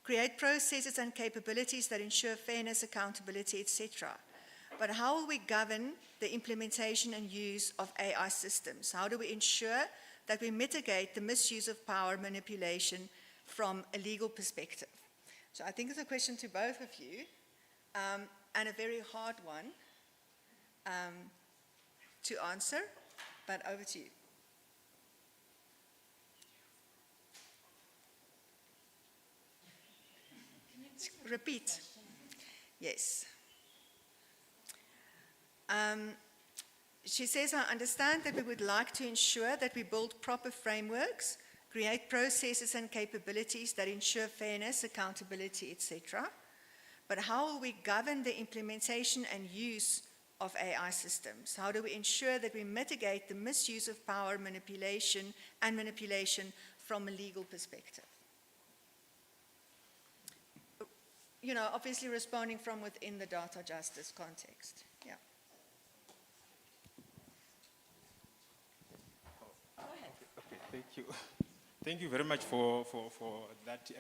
create processes and capabilities that ensure fairness, accountability, etc. But how will we govern the implementation and use of AI systems? How do we ensure that we mitigate the misuse of power manipulation from a legal perspective? So I think it's a question to both of you, and a very hard one to answer, but over to you. Repeat. Yes. She says, I understand that we would like to ensure that we build proper frameworks, create processes and capabilities that ensure fairness, accountability, etc. But how will we govern the implementation and use of AI systems? How do we ensure that we mitigate the misuse of power manipulation from a legal perspective? Obviously responding from within the data justice context. Yeah. Okay, thank you. Thank you very much for that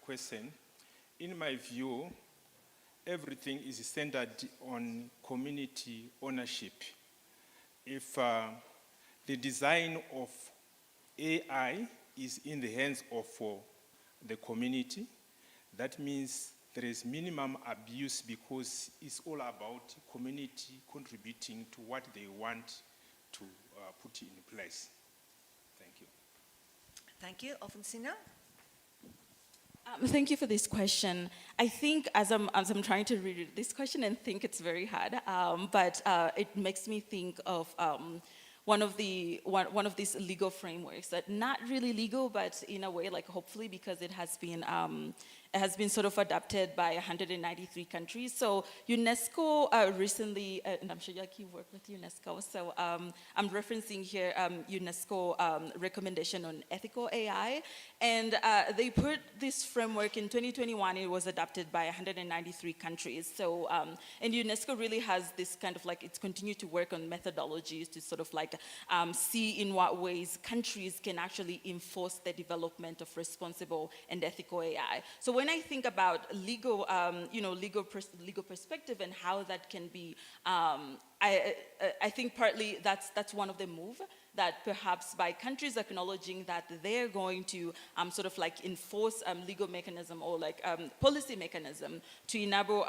question. In my view, everything is centered on community ownership. If the design of AI is in the hands of the community, that means there is minimum abuse because it's all about community contributing to what they want to put in place. Thank you. Thank you. Alphoncina? Thank you for this question. I think as I'm trying to read this question and think it's very hard, but it makes me think of one of these legal frameworks that not really legal, but in a way, hopefully, because it has been sort of adopted by 193 countries. So UNESCO recently, and I'm sure you work with UNESCO, so I'm referencing here UNESCO recommendation on ethical AI, and they put this framework in 2021. It was adopted by 193 countries. So, and UNESCO really has this kind of it's continued to work on methodologies to sort of see in what ways countries can actually enforce the development of responsible and ethical AI. So when I think about legal perspective and how that can be, I think partly that's one of the moves that perhaps by countries acknowledging that they're going to sort of enforce legal mechanism or policy mechanism to enable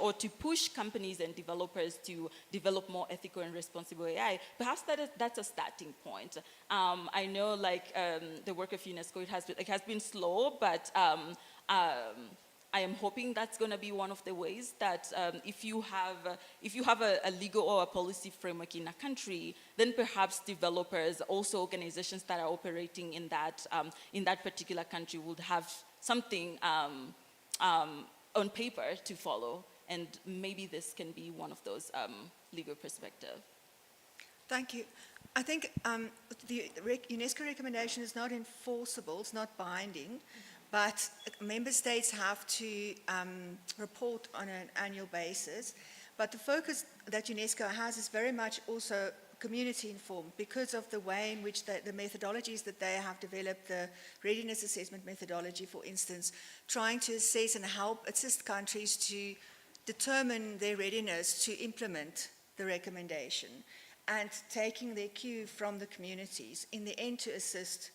or to push companies and developers to develop more ethical and responsible AI. Perhaps that's a starting point. I know the work of UNESCO, it has been slow, but I am hoping that's going to be one of the ways that if you have a legal or a policy framework in a country, then perhaps developers, also organizations that are operating in that particular country would have something on paper to follow, and maybe this can be one of those legal perspectives. Thank you. I think the UNESCO recommendation is not enforceable, it's not binding, but member states have to report on an annual basis. But the focus that UNESCO has is very much also community informed because of the way in which the methodologies that they have developed, the readiness assessment methodology, for instance, trying to assess and assist countries to determine their readiness to implement the recommendation and taking their cue from the communities, in the end to assist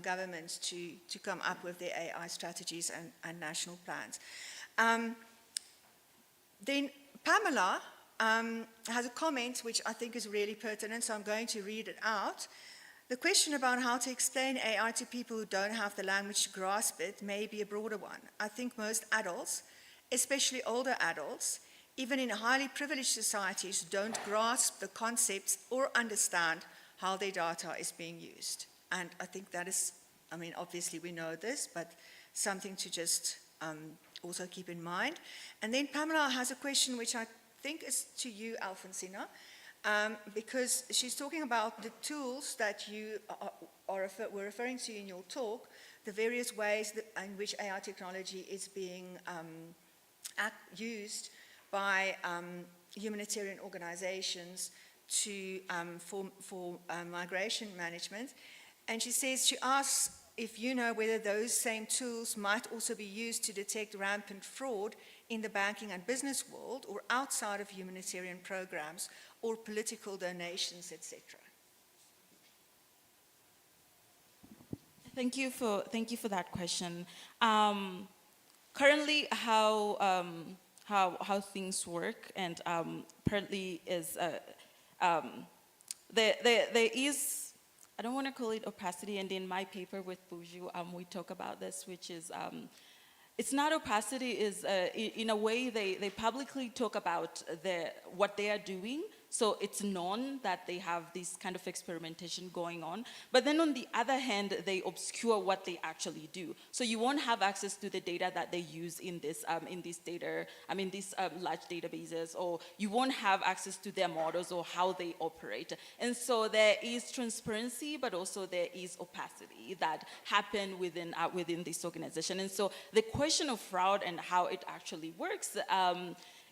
governments to come up with their AI strategies and national plans. Then Pamela has a comment which I think is really pertinent, so I'm going to read it out. The question about how to explain AI to people who don't have the language to grasp it may be a broader one. I think most adults, especially older adults, even in highly privileged societies, don't grasp the concepts or understand how their data is being used. And I think that is, I mean, obviously we know this, but something to just also keep in mind. And then Pamela has a question which I think is to you, Alphoncina, because she's talking about the tools that you were referring to in your talk, the various ways in which AI technology is being used by humanitarian organizations for migration management. And she says, she asks if you know whether those same tools might also be used to detect rampant fraud in the banking and business world or outside of humanitarian programs or political donations, etc. Thank you for that question. Currently, how things work, and partly is there is, I don't want to call it opacity, and in my paper with Buju, we talk about this, which is, it's not opacity, is in a way they publicly talk about what they are doing, so it's known that they have this kind of experimentation going on, but then on the other hand, they obscure what they actually do. So you won't have access to the data that they use in this data, these large databases, or you won't have access to their models or how they operate. And so there is transparency, but also there is opacity that happen within this organization. And so the question of fraud and how it actually works,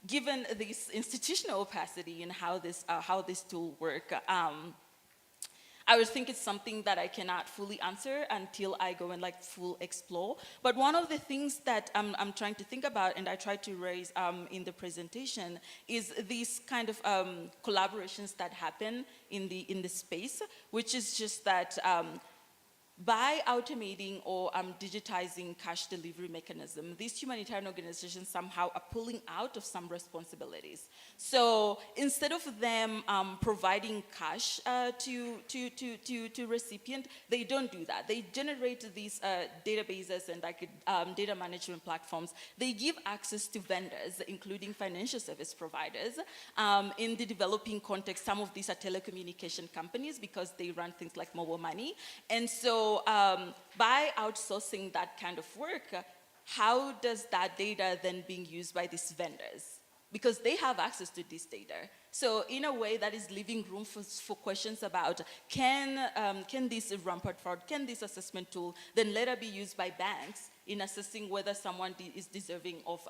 given this institutional opacity and how this tool work, I would think it's something that I cannot fully answer until I go and full explore. But one of the things that I'm trying to think about, and I tried to raise in the presentation, is these kind of collaborations that happen in the space, which is just that by automating or digitizing cash delivery mechanism, these humanitarian organizations somehow are pulling out of some responsibilities. So instead of them providing cash to recipient, they don't do that. They generate these databases and data management platforms. They give access to vendors, including financial service providers. In the developing context, some of these are telecommunication companies because they run things like mobile money. And so by outsourcing that kind of work, how does that data then being used by these vendors? Because they have access to this data. So in a way that is leaving room for questions about can this rampant fraud, can this assessment tool then later be used by banks in assessing whether someone is deserving of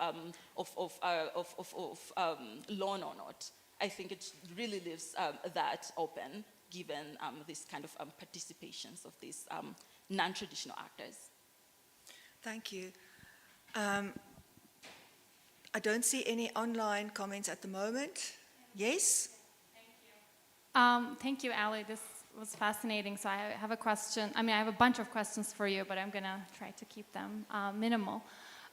loan or not? I think it really leaves that open, given this kind of participations of these non-traditional actors. Thank you. I don't see any online comments at the moment. Yes? Thank you, Ali. This was fascinating. So I have a question. I have a bunch of questions for you, but I'm going to try to keep them minimal.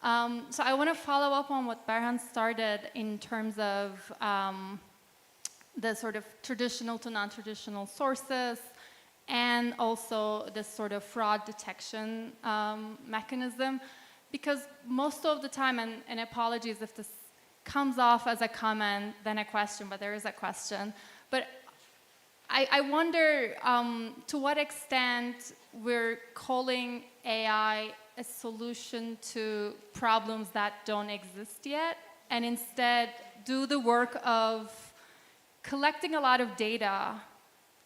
So I want to follow up on what Berhan started in terms of the sort of traditional to non-traditional sources, and also this sort of fraud detection mechanism. Because most of the time, and apologies if this comes off as a comment than a question, but there is a question. But I wonder to what extent we're calling AI a solution to problems that don't exist yet, and instead do the work of collecting a lot of data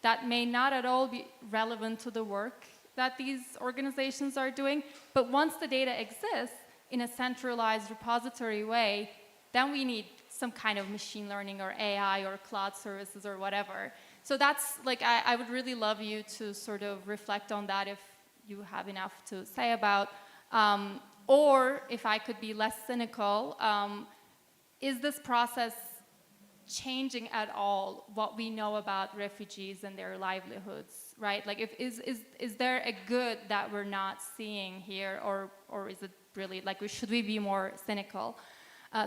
that may not at all be relevant to the work that these organizations are doing, but once the data exists in a centralized repository way, then we need some kind of machine learning or AI or cloud services or whatever. So that's I would really love you to sort of reflect on that if you have enough to say about, or if I could be less cynical, is this process changing at all what we know about refugees and their livelihoods, right? Is there a good that we're not seeing here, or is it really should we be more cynical?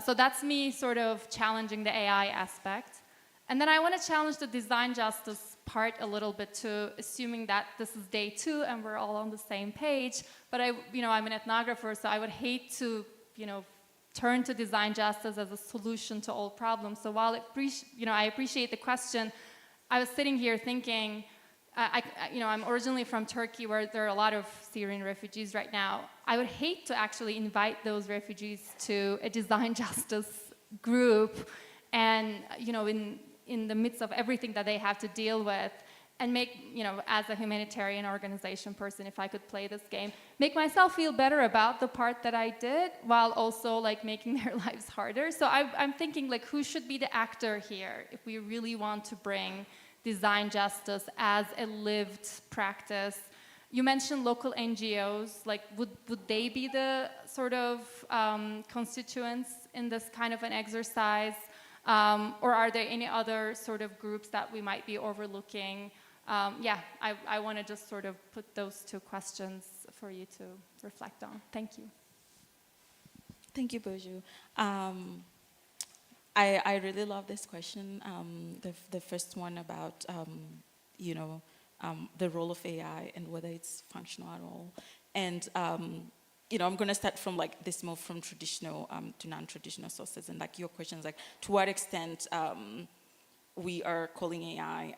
So that's me sort of challenging the AI aspect. And then I want to challenge the design justice part a little bit too, assuming that this is day 2 and we're all on the same page. But I'm an ethnographer, so I would hate to, turn to design justice as a solution to all problems. So while I appreciate the question, I was sitting here thinking, I'm originally from Turkey, where there are a lot of Syrian refugees right now. I would hate to actually invite those refugees to a design justice group, and in the midst of everything that they have to deal with, and make, as a humanitarian organization person, if I could play this game, make myself feel better about the part that I did, while also making their lives harder. So I'm thinking, who should be the actor here if we really want to bring design justice as a lived practice? You mentioned local NGOs. Would they be the sort of constituents in this kind of an exercise? Or are there any other sort of groups that we might be overlooking? I want to just sort of put those 2 questions for you to reflect on. Thank you. Thank you, Boju. I really love this question, the first one about, the role of AI and whether it's functional at all. And, I'm going to start from this move from traditional to non-traditional sources. And your question is to what extent we are calling AI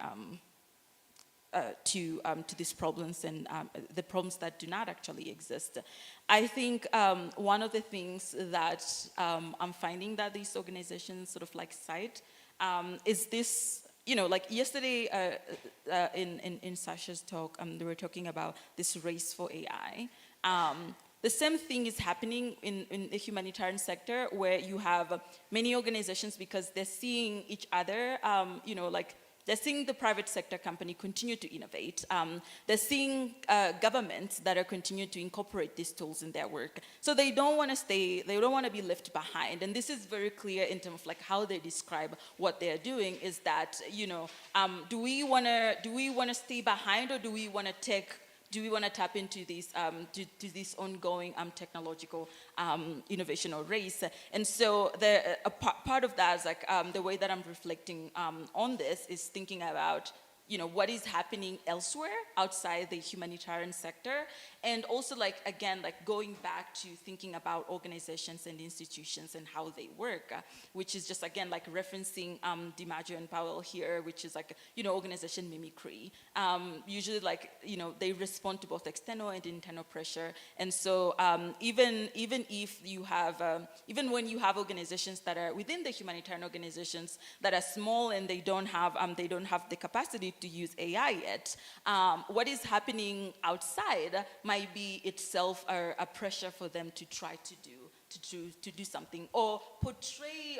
to these problems and the problems that do not actually exist. I think one of the things that I'm finding that these organizations sort of cite is this, yesterday in Sasha's talk, they were talking about this race for AI. The same thing is happening in the humanitarian sector, where you have many organizations, because they're seeing each other, they're seeing the private sector company continue to innovate. They're seeing governments that are continuing to incorporate these tools in their work. So they don't want to be left behind. And this is very clear in terms of how they describe what they're doing, is that, do we want to stay behind, or do we want to tap into this to this ongoing technological innovation or race? And so part of that is the way that I'm reflecting on this is thinking about what is happening elsewhere outside the humanitarian sector, and also again going back to thinking about organizations and institutions and how they work, which is just again referencing DiMaggio and Powell here, which is organization mimicry. Usually they respond to both external and internal pressure, and so even if you have even when you have organizations that are within the humanitarian organizations that are small and they don't have the capacity to use AI yet, what is happening outside might be itself a pressure for them to try to do something, or portray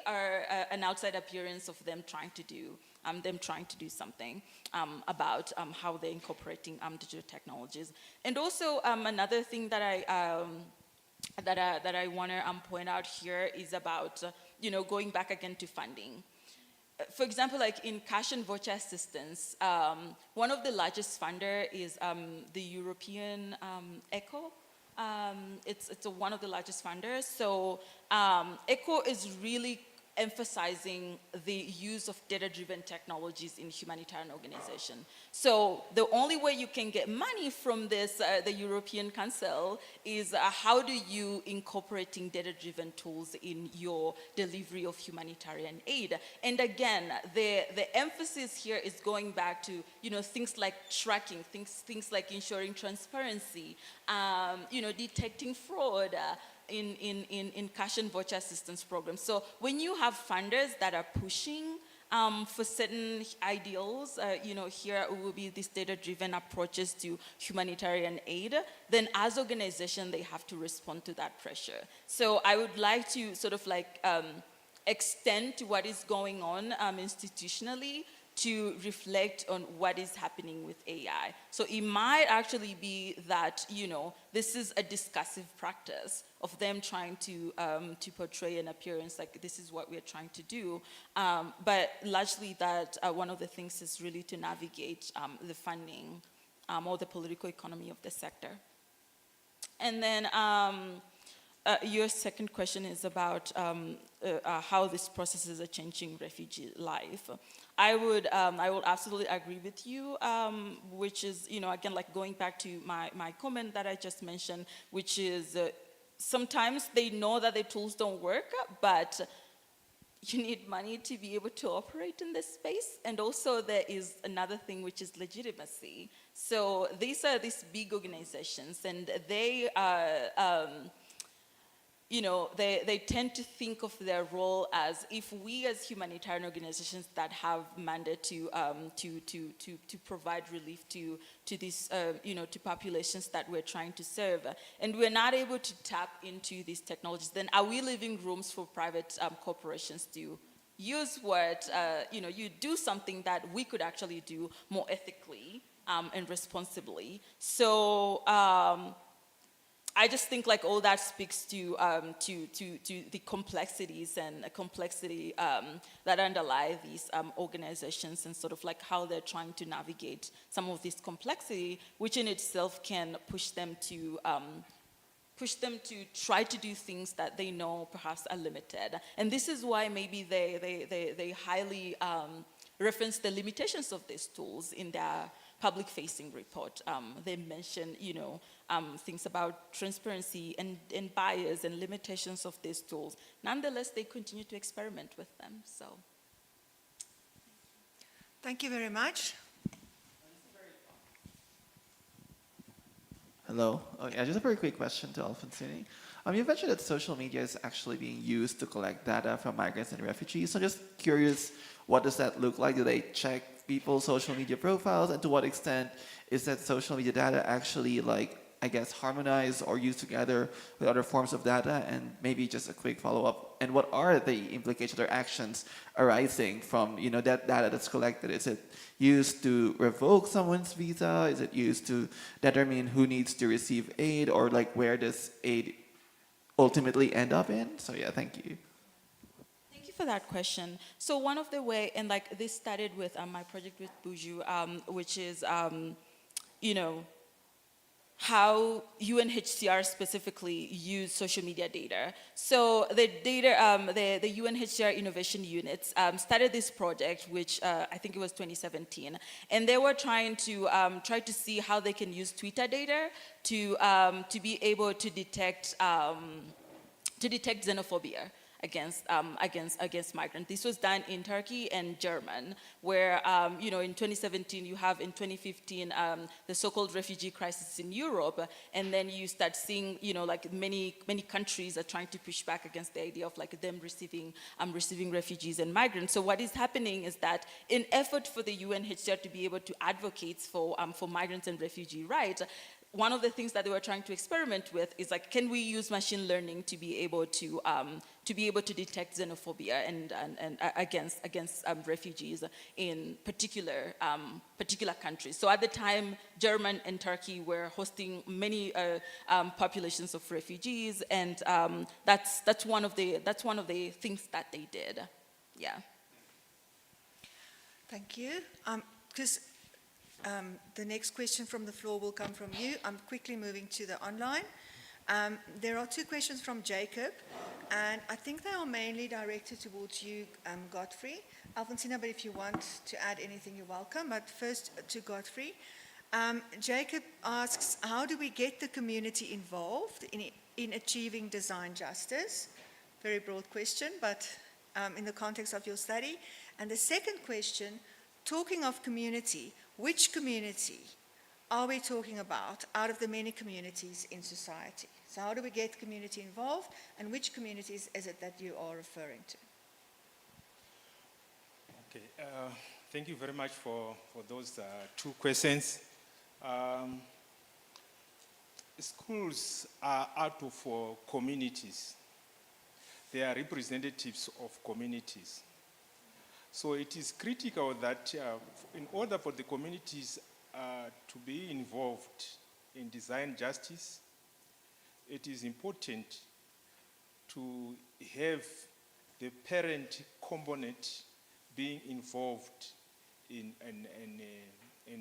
an outside appearance of them trying to do something about how they're incorporating digital technologies. And also another thing that I want to point out here is about going back again to funding. For example, in cash and voucher assistance, one of the largest funder is the European ECHO. It's one of the largest funders. So ECHO is really emphasizing the use of data-driven technologies in humanitarian organization. So the only way you can get money from this, the European Council, is how do you incorporating data-driven tools in your delivery of humanitarian aid? And again, the emphasis here is going back to things like tracking, things like ensuring transparency, detecting fraud. In cash and voucher assistance programs. So when you have funders that are pushing for certain ideals, here will be these data-driven approaches to humanitarian aid, then as organization, they have to respond to that pressure. So I would like to sort of extend to what is going on institutionally to reflect on what is happening with AI. So it might actually be that, this is a discursive practice of them trying to portray an appearance like this is what we're trying to do. But largely that one of the things is really to navigate the funding or the political economy of the sector. And then your second question is about how these processes are changing refugee life. I will absolutely agree with you, which is, again, like going back to my comment that I just mentioned, which is sometimes they know that the tools don't work, but you need money to be able to operate in this space. And also there is another thing, which is legitimacy. So these are these big organizations, and they are, they tend to think of their role as if we as humanitarian organizations that have mandate to provide relief to these, to populations that we're trying to serve, and we're not able to tap into these technologies, then are we leaving rooms for private corporations to use what, you do something that we could actually do more ethically and responsibly? So, I just think like all that speaks to the complexities and complexity that underlie these organizations, and sort of like how they're trying to navigate some of this complexity, which in itself can push them to try to do things that they know perhaps are limited. And this is why maybe they highly reference the limitations of these tools in their public-facing report. They mention, things about transparency and bias and limitations of these tools. Nonetheless, they continue to experiment with them. So, Thank you very much. Hello. Just a very quick question to Alphoncina. You mentioned that social media is actually being used to collect data from migrants and refugees. So just curious, what does that look like? Do they check people's social media profiles? And to what extent is that social media data actually, harmonized or used together with other forms of data? And maybe just a quick follow-up. And what are the implications or actions arising from that data that's collected? Is it used to revoke someone's visa? Is it used to determine who needs to receive aid, or where does aid ultimately end up in? So yeah, thank you. Thank you for that question. So one of the way, and this started with my project with Buju, which is, how UNHCR specifically use social media data. So the the UNHCR innovation units started this project, which I think it was 2017, and they were trying to see how they can use Twitter data to be able to detect xenophobia against migrants. This was done in Turkey and Germany, where in 2017 you have, in 2015 the so-called refugee crisis in Europe, and then you start seeing many countries are trying to push back against the idea of them receiving refugees and migrants. So what is happening is that in effort for the UNHCR to be able to advocate for migrants and refugee rights, one of the things that they were trying to experiment with is can we use machine learning to be able to detect xenophobia and against refugees in particular countries. So at the time, Germany and Turkey were hosting many populations of refugees, and that's one of the things that they did. Yeah. Thank you. The next question from the floor will come from you. I'm quickly moving to the online. There are two questions from Jacob, and I think they are mainly directed towards you, Godfrey. Alphoncina, but if you want to add anything, you're welcome. But first to Godfrey. Jacob asks, how do we get the community involved in achieving design justice? Very broad question, but in the context of your study. And the second question, talking of community, which community are we talking about out of the many communities in society? So how do we get community involved, and which communities is it that you are referring to? Okay, thank you very much for those two questions. Schools are out of communities. They are representatives of communities. So it is critical that in order for the communities to be involved in design justice, it is important to have the parent component being involved in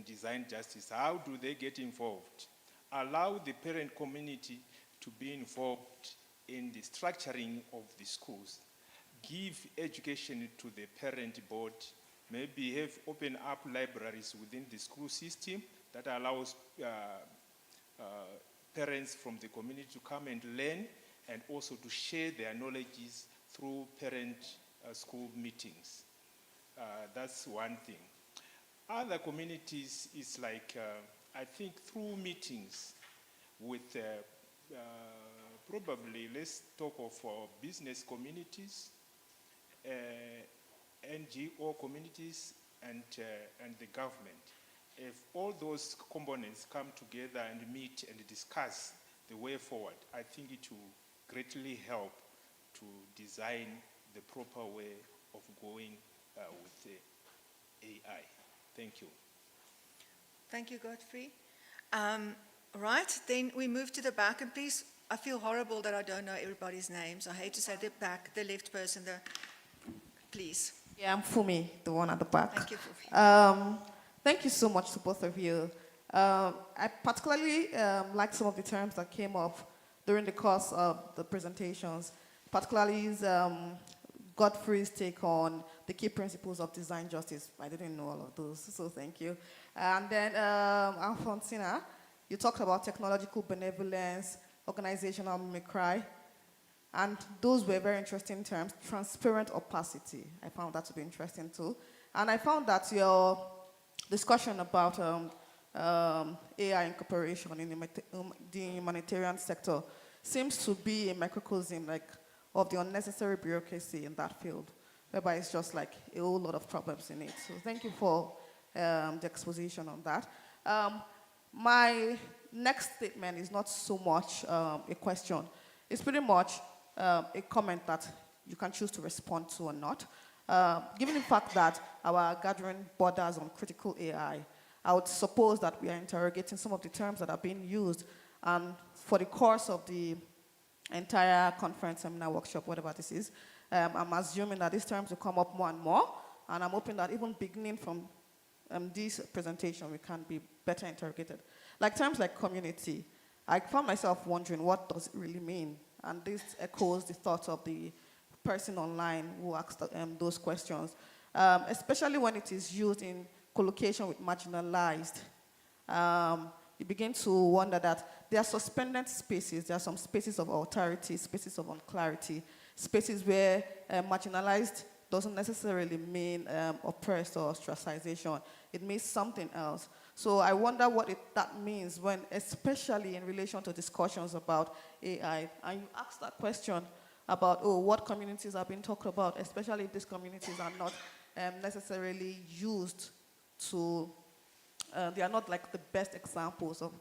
design justice. How do they get involved? Allow the parent community to be involved in the structuring of the schools, give education to the parent board, maybe have open up libraries within the school system that allows parents from the community to come and learn, and also to share their knowledges through parent school meetings. That's one thing. Other communities is like, I think through meetings with probably, let's talk of business communities, NGO communities, and the government. If all those components come together and meet and discuss the way forward, I think it will greatly help to design the proper way of going with the AI. Thank you. Thank you, Godfrey. Right, then we move to the back, and please, I feel horrible that I don't know everybody's names. I hate to say the back, the left person, please. Yeah, I'm Fumi, the one at the back. Thank you, Fumi. Thank you so much to both of you. I particularly like some of the terms that came up during the course of the presentations, particularly Godfrey's take on the key principles of design justice. I didn't know all of those, so thank you. And then Alphoncina, you talked about technological benevolence, organizational mimicry, and those were very interesting terms. Transparent opacity, I found that to be interesting too. And I found that your discussion about AI incorporation in the humanitarian sector seems to be a microcosm of the unnecessary bureaucracy in that field, whereby it's just like a whole lot of problems in it. So thank you for the exposition on that. My next statement is not so much a question. It's pretty much a comment that you can choose to respond to or not. Given the fact that our gathering borders on critical AI, I would suppose that we are interrogating some of the terms that are being used, and for the course of the entire conference, seminar, workshop, whatever this is, I'm assuming that these terms will come up more and more, and I'm hoping that even beginning from this presentation, we can be better interrogated. Like terms like community, I found myself wondering, what does it really mean? And this echoes the thoughts of the person online who asked those questions, especially when it is used in collocation with marginalized. You begin to wonder that there are suspended spaces. There are some spaces of authority, spaces of unclarity, spaces where marginalized doesn't necessarily mean oppressed or ostracization. It means something else. So I wonder what that means when, especially in relation to discussions about AI, and you ask that question about, what communities are being talked about, especially if these communities are not necessarily used to, they are not like the best examples of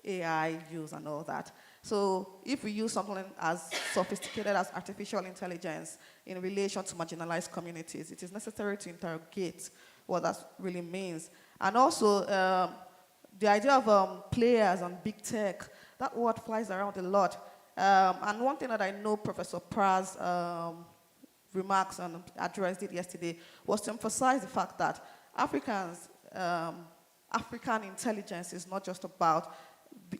AI use and all that. So if we use something as sophisticated as artificial intelligence in relation to marginalized communities, it is necessary to interrogate what that really means. And also, the idea of players and big tech, that word flies around a lot. And one thing that I know Professor Pra's remarks and address did yesterday was to emphasize the fact that African intelligence is not just about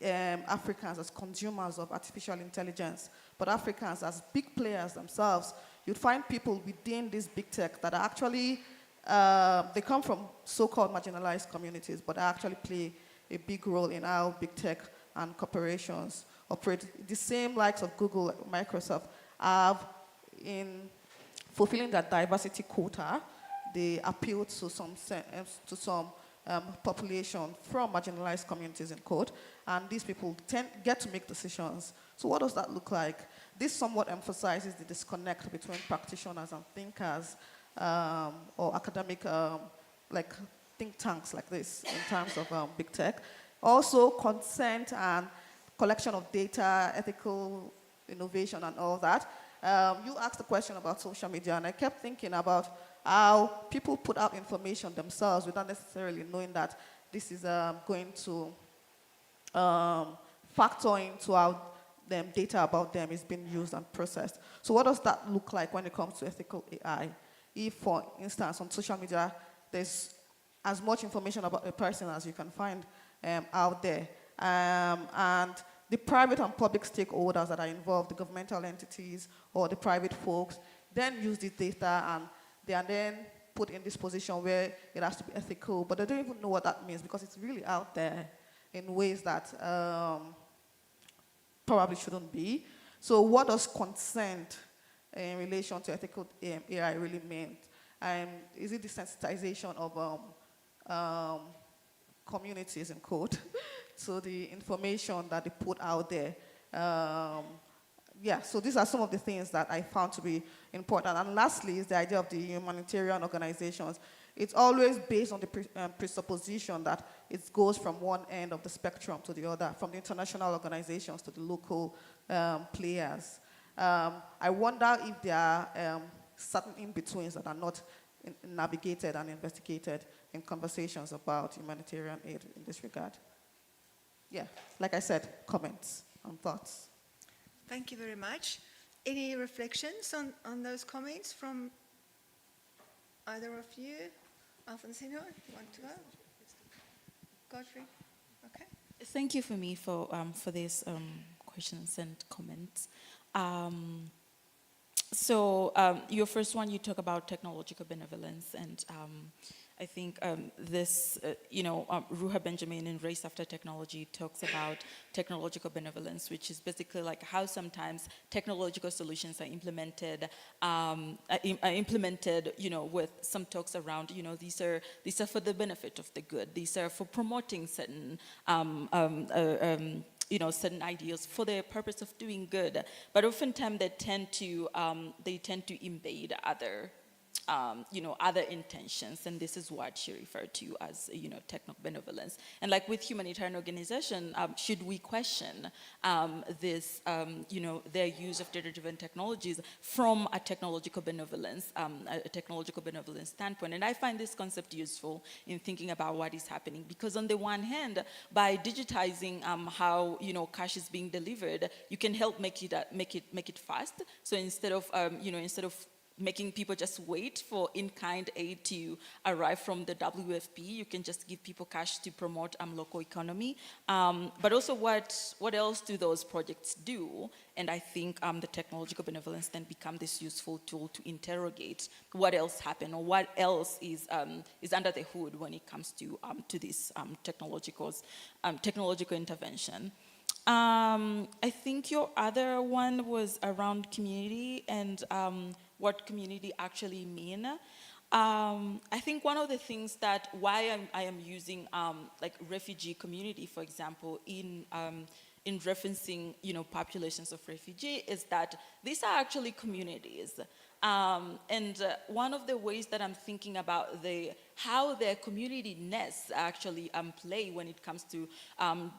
Africans as consumers of artificial intelligence, but Africans as big players themselves. You'd find people within this big tech that are actually, they come from so-called marginalized communities, but actually play a big role in how big tech and corporations operate. The same likes of Google, Microsoft have in fulfilling that diversity quota, they appeal to some population from marginalized communities in quote, and these people get to make decisions. So what does that look like? This somewhat emphasizes the disconnect between practitioners and thinkers, or academic, like think tanks like this in terms of big tech. Also consent and collection of data, ethical innovation and all that. You asked a question about social media, and I kept thinking about how people put out information themselves without necessarily knowing that this is going to factor into how data about them is being used and processed. So what does that look like when it comes to ethical AI? If, for instance, on social media, there's as much information about a person as you can find out there, and the private and public stakeholders that are involved, the governmental entities or the private folks, then use this data and they are then put in this position where it has to be ethical, but they don't even know what that means because it's really out there in ways that probably shouldn't be. So what does consent in relation to ethical AI really mean? Is it the sensitization of communities, in quote, to the information that they put out there? Yeah, so these are some of the things that I found to be important. And lastly is the idea of the humanitarian organizations. It's always based on the presupposition that it goes from one end of the spectrum to the other, from the international organizations to the local players. I wonder if there are certain in-betweens that are not navigated and investigated in conversations about humanitarian aid in this regard. Yeah, like I said, comments and thoughts. Thank you very much. Any reflections on those comments from either of you? Alphoncina, you want to go? Godfrey? Okay. Thank you for these questions and comments. Your first one, you talk about technological benevolence, and I think Ruha Benjamin in Race After Technology talks about technological benevolence, which is basically like how sometimes technological solutions are implemented, with some talks around, these are for the benefit of the good. These are for promoting certain certain ideals for the purpose of doing good, but oftentimes they tend to invade other intentions, and this is what she referred to as, techno benevolence. And like with humanitarian organization, should we question this, their use of data-driven technologies from a technological benevolence standpoint? And I find this concept useful in thinking about what is happening, because on the one hand, by digitizing how cash is being delivered, you can help make it fast. So instead of making people just wait for in-kind aid to arrive from the WFP, you can just give people cash to promote local economy. But also, what else do those projects do? And I think the technological benevolence then become this useful tool to interrogate what else happened, or what else is under the hood when it comes to this technological intervention. I think your other one was around community and what community actually mean. I think one of the things that why I am using like refugee community, for example, in referencing populations of refugee, is that these are actually communities. One of the ways that I'm thinking about how their community nests actually play when it comes to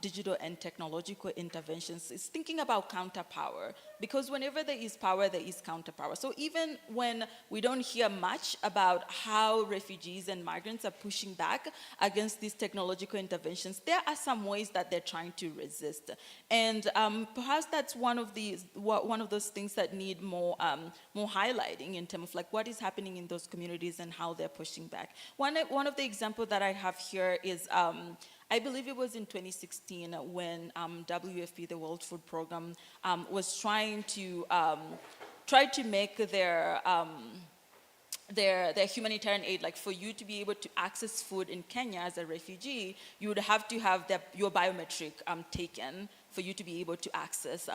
digital and technological interventions is thinking about counterpower. Because whenever there is power, there is counterpower. So even when we don't hear much about how refugees and migrants are pushing back against these technological interventions, there are some ways that they're trying to resist. And perhaps that's one of those things that need more highlighting in terms of like what is happening in those communities and how they're pushing back. One of the examples that I have here is, I believe it was in 2016 when WFP, the World Food Program, was trying to make their humanitarian aid, like for you to be able to access food in Kenya as a refugee, you would have to have your biometric taken for you to be able to access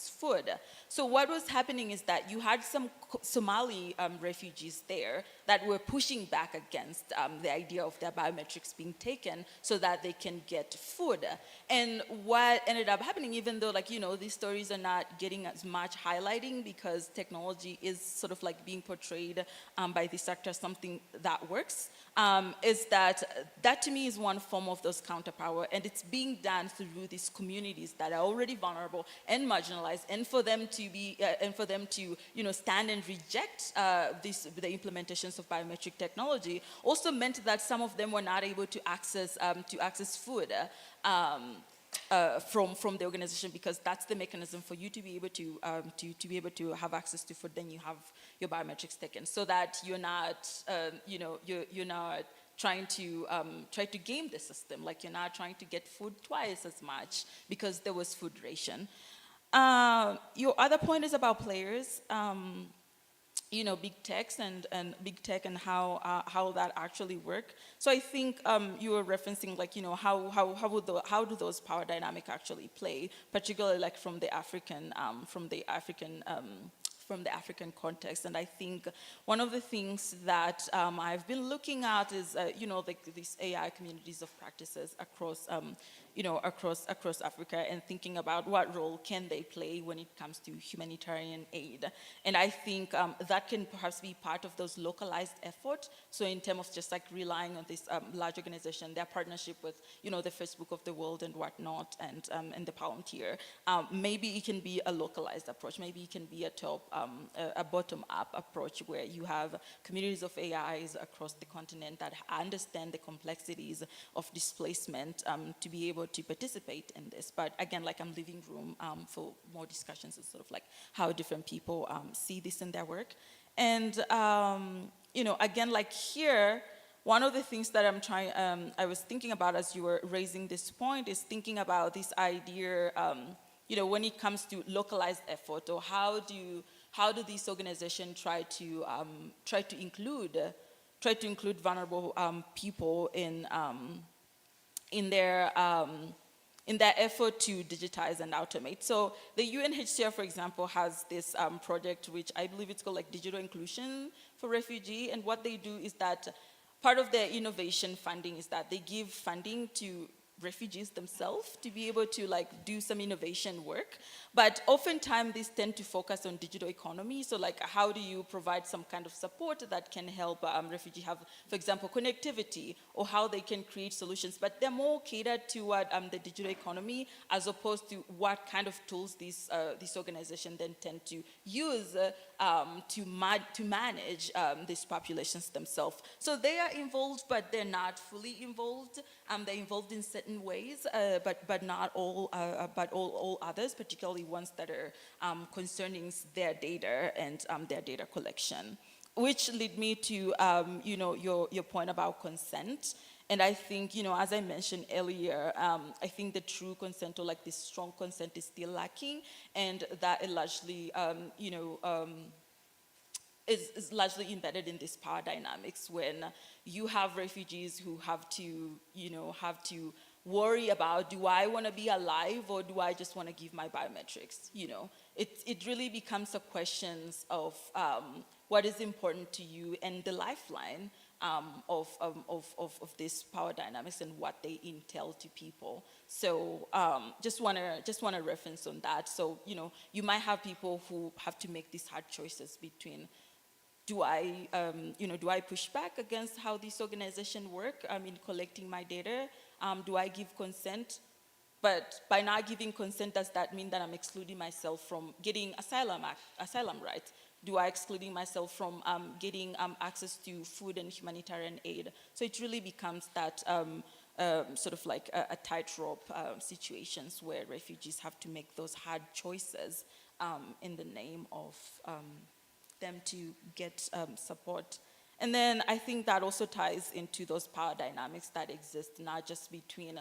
food. So what was happening is that you had some Somali refugees there that were pushing back against the idea of their biometrics being taken so that they can get food. And what ended up happening, even though these stories are not getting as much highlighting because technology is sort of like being portrayed by this sector something that works, is that to me is one form of those counterpower, and it's being done through these communities that are already vulnerable and marginalized, and for them to stand and reject the implementations of biometric technology also meant that some of them were not able to access food from the organization, because that's the mechanism for you to be able to have access to food. Then you have your biometrics taken, so that you're not trying to game the system. Like you're now trying to get food twice as much because there was food ration. Your other point is about players. Big techs and big tech and how that actually work. So I think you were referencing like how do those power dynamic actually play, particularly like from the African context. And I think one of the things that I've been looking at is like these AI communities of practices across across Africa, and thinking about what role can they play when it comes to humanitarian aid. And I think that can perhaps be part of those localized efforts. So in terms of just like relying on this large organization, their partnership with, the Facebook of the world and whatnot, and the Palantir, maybe it can be a localized approach. Maybe it can be a bottom-up approach where you have communities of AIs across the continent that understand the complexities of displacement to be able to participate in this. But again, like I'm leaving room for more discussions and sort of like how different people see this in their work. And, again, like here, one of the things that I was thinking about as you were raising this point is thinking about this idea, when it comes to localized effort, or how do these organizations try to include vulnerable people in their effort to digitize and automate. So the UNHCR, for example, has this project which I believe it's called like Digital Inclusion for Refugee, and what they do is that part of their innovation funding is that they give funding to refugees themselves to be able to like do some innovation work. But oftentimes these tend to focus on digital economy. So like how do you provide some kind of support that can help refugees have, for example, connectivity, or how they can create solutions. But they're more catered toward the digital economy, as opposed to what kind of tools these organizations then tend to use to manage these populations themselves. So they are involved, but they're not fully involved. They're involved in certain ways, but not all, but all others, particularly ones that are concerning their data and their data collection. Which lead me to your point about consent. And I think, as I mentioned earlier, I think the true consent, or like this strong consent, is still lacking, and that it largely, is largely embedded in this power dynamics when you have refugees who have to worry about, do I want to be alive, or do I just want to give my biometrics? It really becomes a question of what is important to you, and the lifeline of this power dynamics and what they entail to people. So just want to reference on that. So you might have people who have to make these hard choices between, do I push back against how this organization work in collecting my data? Do I give consent? But by not giving consent, does that mean that I'm excluding myself from getting asylum rights? Do I excluding myself from getting access to food and humanitarian aid? So it really becomes that sort of like a tightrope situations where refugees have to make those hard choices in the name of them to get support. And then I think that also ties into those power dynamics that exist, not just between,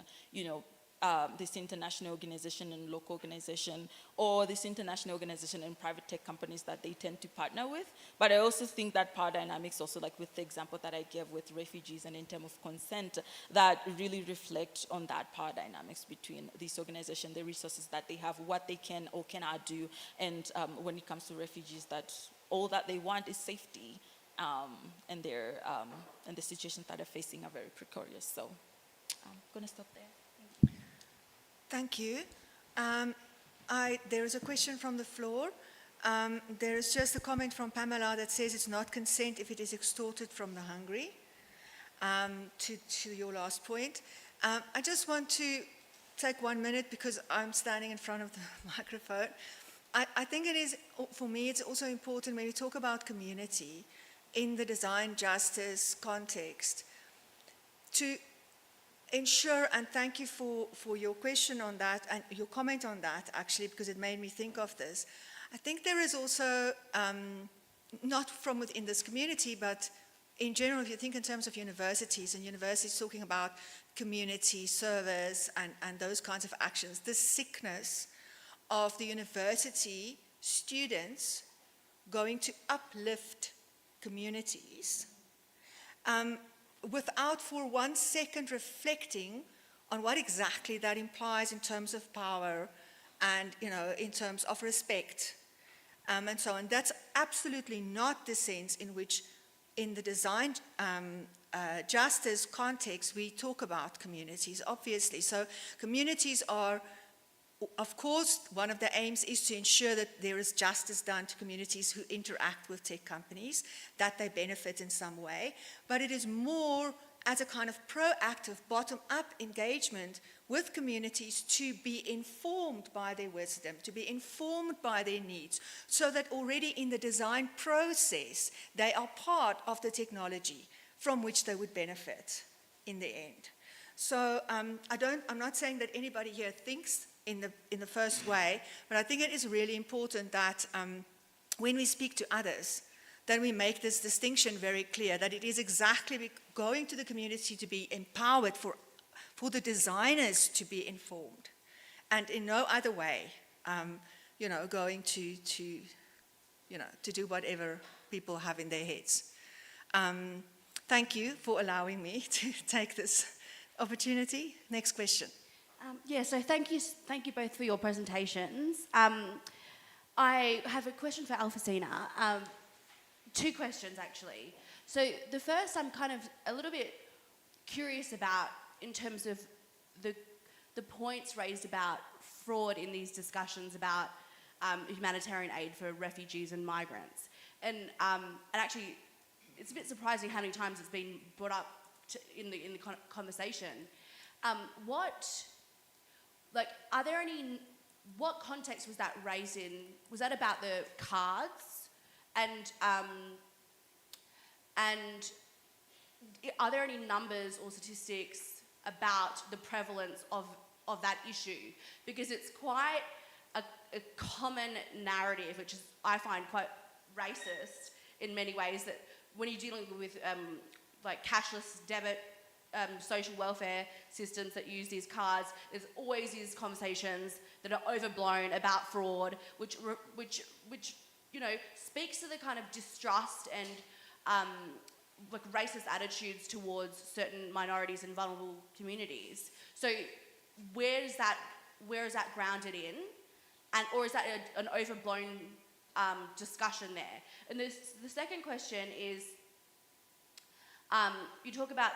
this international organization and local organization, or this international organization and private tech companies that they tend to partner with. But I also think that power dynamics, also like with the example that I gave with refugees and in terms of consent, that really reflect on that power dynamics between this organization, the resources that they have, what they can or cannot do, and when it comes to refugees, that all that they want is safety, and the situations that they're facing are very precarious. So I'm going to stop there. Thank you. There is a question from the floor. There is just a comment from Pamela that says it's not consent if it is extorted from the hungry, to your last point. I just want to take 1 minute because I'm standing in front of the microphone. I think it is, for me, it's also important when we talk about community in the design justice context to ensure, and thank you for your question on that and your comment on that, actually, because it made me think of this. I think there is also, not from within this community, but in general, if you think in terms of universities, and universities talking about community service and those kinds of actions, the sickness of the university students going to uplift communities without for 1 second reflecting on what exactly that implies in terms of power and, in terms of respect, and so on. That's absolutely not the sense in which, in the design justice context, we talk about communities, obviously. So communities are, of course, one of the aims is to ensure that there is justice done to communities who interact with tech companies, that they benefit in some way. But it is more as a kind of proactive, bottom-up engagement with communities to be informed by their wisdom, to be informed by their needs, so that already in the design process, they are part of the technology from which they would benefit in the end. So I'm not saying that anybody here thinks in the first way, but I think it is really important that when we speak to others, then we make this distinction very clear, that it is exactly going to the community to be empowered, for the designers to be informed, and in no other way, going to do whatever people have in their heads. Thank you for allowing me to take this opportunity. Next question. So thank you both for your presentations. I have a question for Alphoncina. 2 questions, actually. So the first, I'm kind of a little bit curious about, in terms of the points raised about fraud in these discussions about humanitarian aid for refugees and migrants. And actually, it's a bit surprising how many times it's been brought up in the conversation. What context was that raised in? Was that about the cards? And are there any numbers or statistics about the prevalence of that issue? Because it's quite a common narrative, which is, I find, quite racist in many ways, that when you're dealing with cashless debit, social welfare systems that use these cards, there's always these conversations that are overblown about fraud, which speaks to the kind of distrust and racist attitudes towards certain minorities and vulnerable communities. So where is that grounded in, or is that an overblown discussion there? And the second question is, you talk about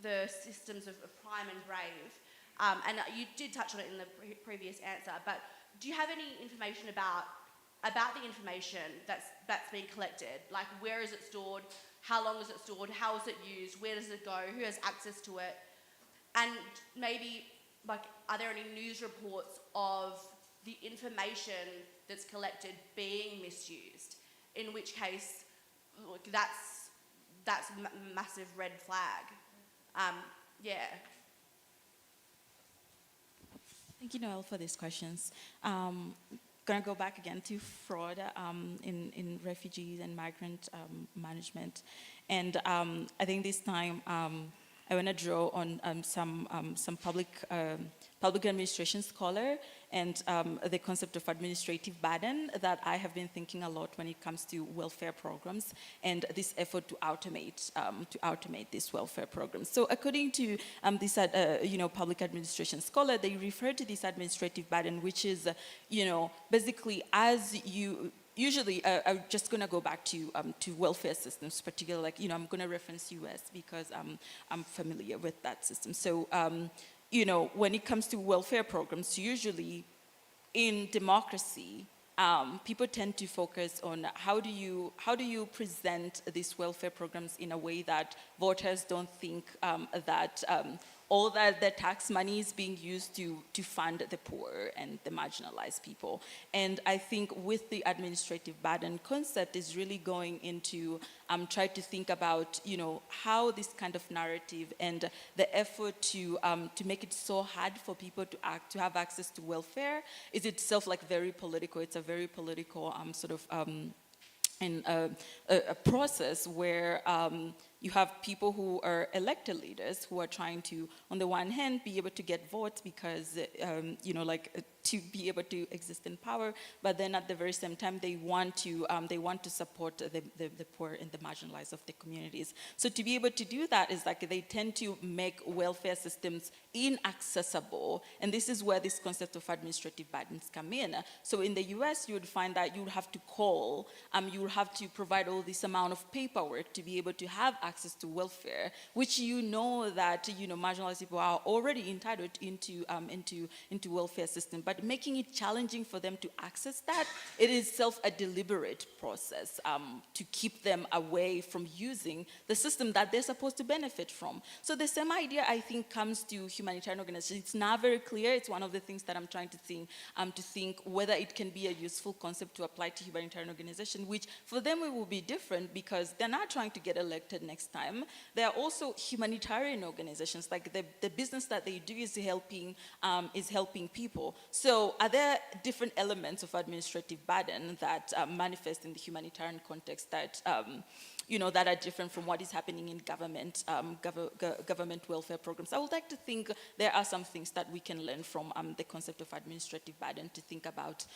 the systems of Prime and Brave, and you did touch on it in the previous answer, but do you have any information about the information that's being collected? Like, where is it stored? How long is it stored? How is it used? Where does it go? Who has access to it? And maybe, are there any news reports of the information that's collected being misused? In which case, that's a massive red flag. Thank you, Noel, for these questions. Going to go back again to fraud in refugees and migrant management. And I think this time I want to draw on some public administration scholar and the concept of administrative burden that I have been thinking a lot when it comes to welfare programs and this effort to automate these welfare programs. So according to this public administration scholar, they refer to this administrative burden, which is basically as you usually, I'm just going to go back to welfare systems, particularly I'm going to reference US because I'm familiar with that system. So, when it comes to welfare programs, usually in democracy, people tend to focus on how do you present these welfare programs in a way that voters don't think that all that the tax money is being used to fund the poor and the marginalized people. And I think with the administrative burden concept is really going into try to think about how this kind of narrative and the effort to make it so hard for people to have access to welfare is itself very political. It's a very political a process where you have people who are elected leaders who are trying to, on the one hand, be able to get votes because, to be able to exist in power, but then at the very same time, they want to support the poor and the marginalized of the communities. So to be able to do that is like they tend to make welfare systems inaccessible, and this is where this concept of administrative burdens come in. So in the US, you would find that you would have to call, you would have to provide all this amount of paperwork to be able to have access to welfare, which that marginalized people are already entitled into welfare system. But making it challenging for them to access that, it is itself a deliberate process to keep them away from using the system that they're supposed to benefit from. So the same idea, I think, comes to humanitarian organizations. It's not very clear. It's one of the things that I'm trying to think whether it can be a useful concept to apply to humanitarian organizations, which for them it will be different because they're not trying to get elected next time. They are also humanitarian organizations. Like the business that they do is helping people. So are there different elements of administrative burden that manifest in the humanitarian context that that are different from what is happening in government welfare programs? I would like to think there are some things that we can learn from the concept of administrative burden to think about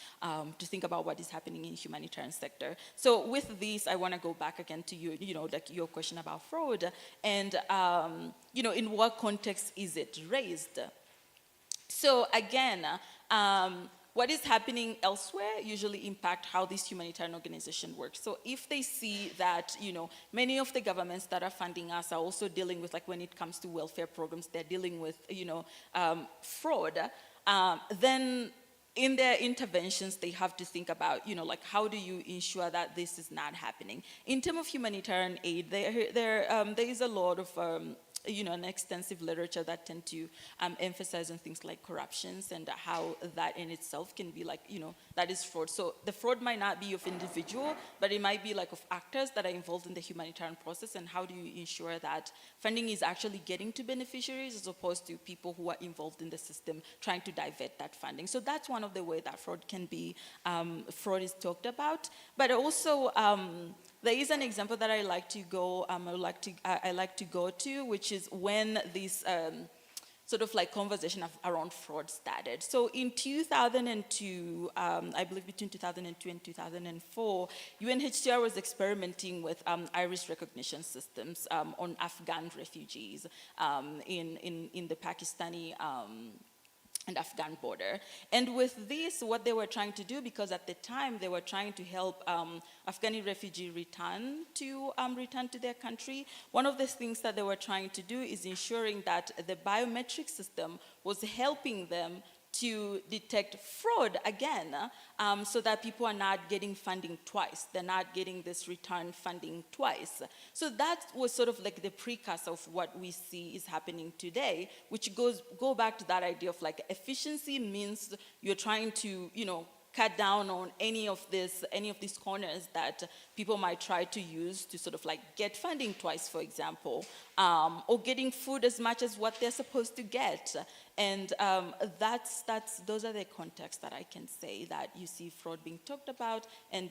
what is happening in humanitarian sector. So with this, I want to go back again to your question about fraud and in what context is it raised? So again, what is happening elsewhere usually impact how this humanitarian organization works. So if they see that, many of the governments that are funding us are also dealing with, like when it comes to welfare programs, they're dealing with, fraud, then in their interventions, they have to think about, how do you ensure that this is not happening? In terms of humanitarian aid, there is a lot of an extensive literature that tend to emphasize on things like corruptions and how that in itself can be that is fraud. So the fraud might not be of individual, but it might be of actors that are involved in the humanitarian process, and how do you ensure that funding is actually getting to beneficiaries as opposed to people who are involved in the system trying to divert that funding. So that's one of the ways that fraud can be, fraud is talked about. But also, there is an example that I like to go to, which is when this sort of conversation around fraud started. So in 2002, I believe between 2002 and 2004, UNHCR was experimenting with iris recognition systems on Afghan refugees in the Pakistani and Afghan border. And with this, what they were trying to do, because at the time they were trying to help Afghani refugees return to their country, one of the things that they were trying to do is ensuring that the biometric system was helping them to detect fraud again, so that people are not getting funding twice. They're not getting this return funding twice. So that was sort of the precursor of what we see is happening today, which go back to that idea of efficiency means you're trying to, cut down on any of these corners that people might try to use to sort of get funding twice, for example, or getting food as much as what they're supposed to get. And those are the contexts that I can say that you see fraud being talked about, and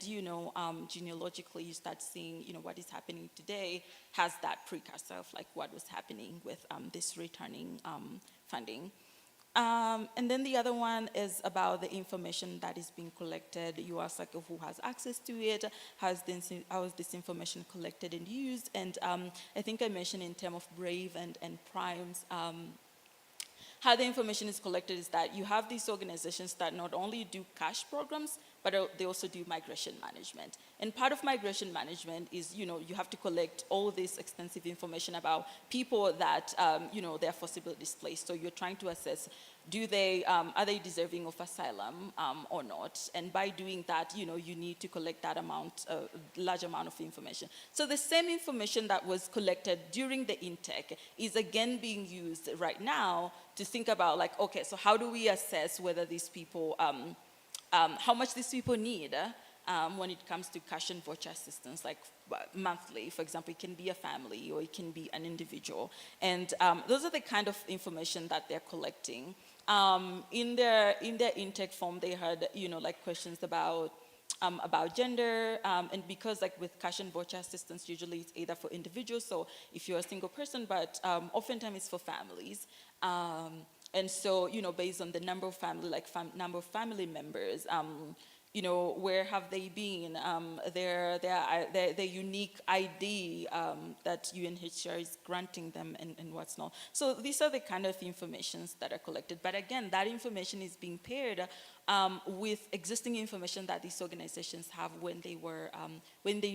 genealogically you start seeing what is happening today has that precursor of what was happening with this returning funding. And then the other one is about the information that is being collected. You ask who has access to it, how is this information collected and used, and I think I mentioned in terms of Brave and Primes, how the information is collected is that you have these organizations that not only do cash programs, but they also do migration management. And part of migration management is, you have to collect all this extensive information about people that, they're forcibly displaced. So you're trying to assess, are they deserving of asylum or not? And by doing that, you need to collect that large amount of information. So the same information that was collected during the intake is again being used right now to think about okay, so how do we assess whether these people, how much these people need when it comes to cash and voucher assistance, monthly, for example. It can be a family or it can be an individual. And those are the kind of information that they're collecting. In their intake form, they had, questions about about gender, and because like with cash and voucher assistance, usually it's either for individuals, so if you're a single person, but oftentimes it's for families. And so, based on the number of family, number of family members, where have they been? Their unique ID that UNHCR is granting them and what's not. So these are the kind of informations that are collected. But again, that information is being paired with existing information that these organizations have when they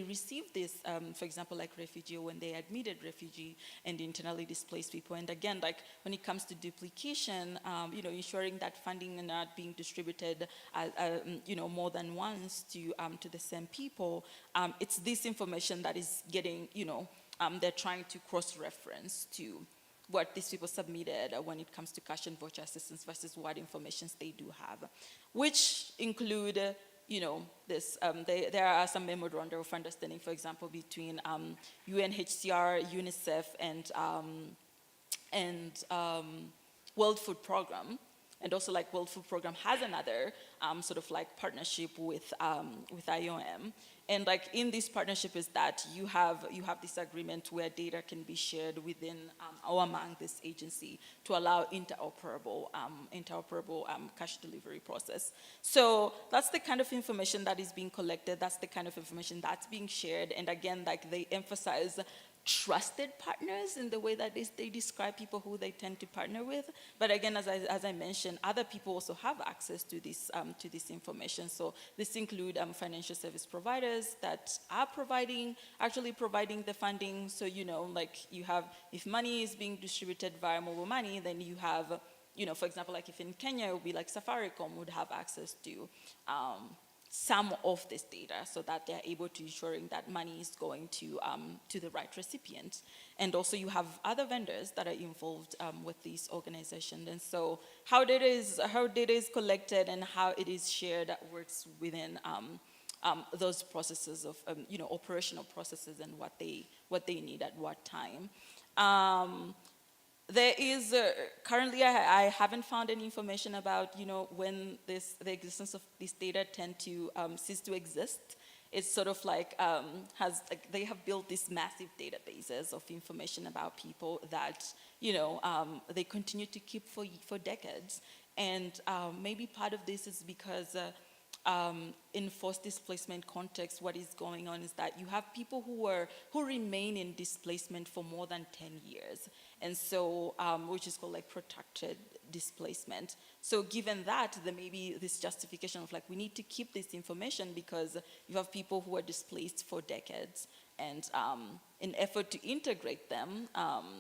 received this, for example, like refugee, or when they admitted refugee and internally displaced people. And again, like when it comes to duplication, ensuring that funding are not being distributed, more than once to the same people. It's this information that is getting, they're trying to cross-reference to what these people submitted when it comes to cash and voucher assistance versus what information they do have, which include, there are some memoranda of understanding, for example, between UNHCR, UNICEF, and World Food Program. And also, like, World Food Program has another sort of like partnership with IOM. And like in this partnership is that you have this agreement where data can be shared within or among this agency to allow interoperable cash delivery process. So that's the kind of information that is being collected. That's the kind of information that's being shared. And again, like they emphasize trusted partners in the way that they describe people who they tend to partner with. But again, as I mentioned, other people also have access to this information. So this include financial service providers that are actually providing the funding. So, like you have, if money is being distributed via mobile money, then you have, for example, like if in Kenya, it would be like Safaricom would have access to some of this data so that they're able to ensuring that money is going to the right recipient. And also you have other vendors that are involved with these organizations. And so how data is collected and how it is shared works within those processes of, operational processes and what they need at what time. There is, currently I haven't found any information about, when the existence of this data tend to cease to exist. It's sort of like, they have built these massive databases of information about people that, they continue to keep for decades. And maybe part of this is because in forced displacement context, what is going on is that you have people who remain in displacement for more than 10 years. And so, which is called like protracted displacement. So given that, there may be this justification of like, we need to keep this information because you have people who are displaced for decades. And in effort to integrate them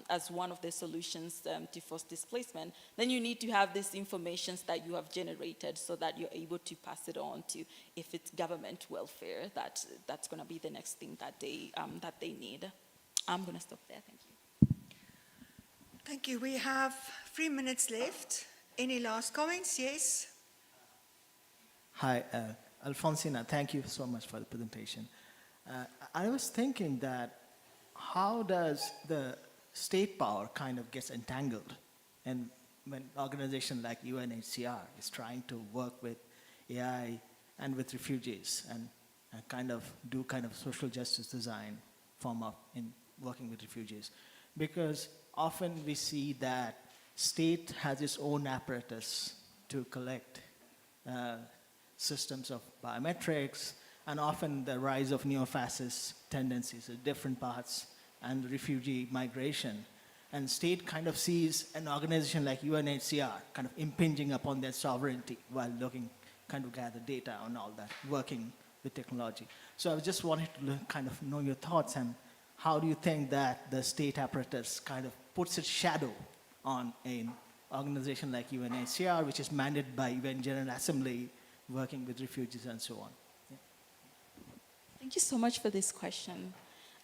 as one of the solutions to forced displacement, then you need to have these informations that you have generated so that you're able to pass it on to, if it's government welfare, that's gonna be the next thing that they need. I'm gonna stop there, thank you. Thank you. We have 3 minutes left. Any last comments? Yes? Hi, Alphoncina, thank you so much for the presentation. I was thinking that how does the state power kind of gets entangled, and when an organization like UNHCR is trying to work with AI and with refugees and kind of do kind of social justice design form up in working with refugees, because often we see that state has its own apparatus to collect systems of biometrics, and often the rise of neo-fascist tendencies at different parts and refugee migration. And state kind of sees an organization like UNHCR kind of impinging upon their sovereignty while looking, kind of gather data on all that, working with technology. So I just wanted to kind of know your thoughts, and how do you think that the state apparatus kind of puts its shadow on an organization like UNHCR, which is mandated by UN General Assembly, working with refugees and so on? Yeah. Thank you so much for this question.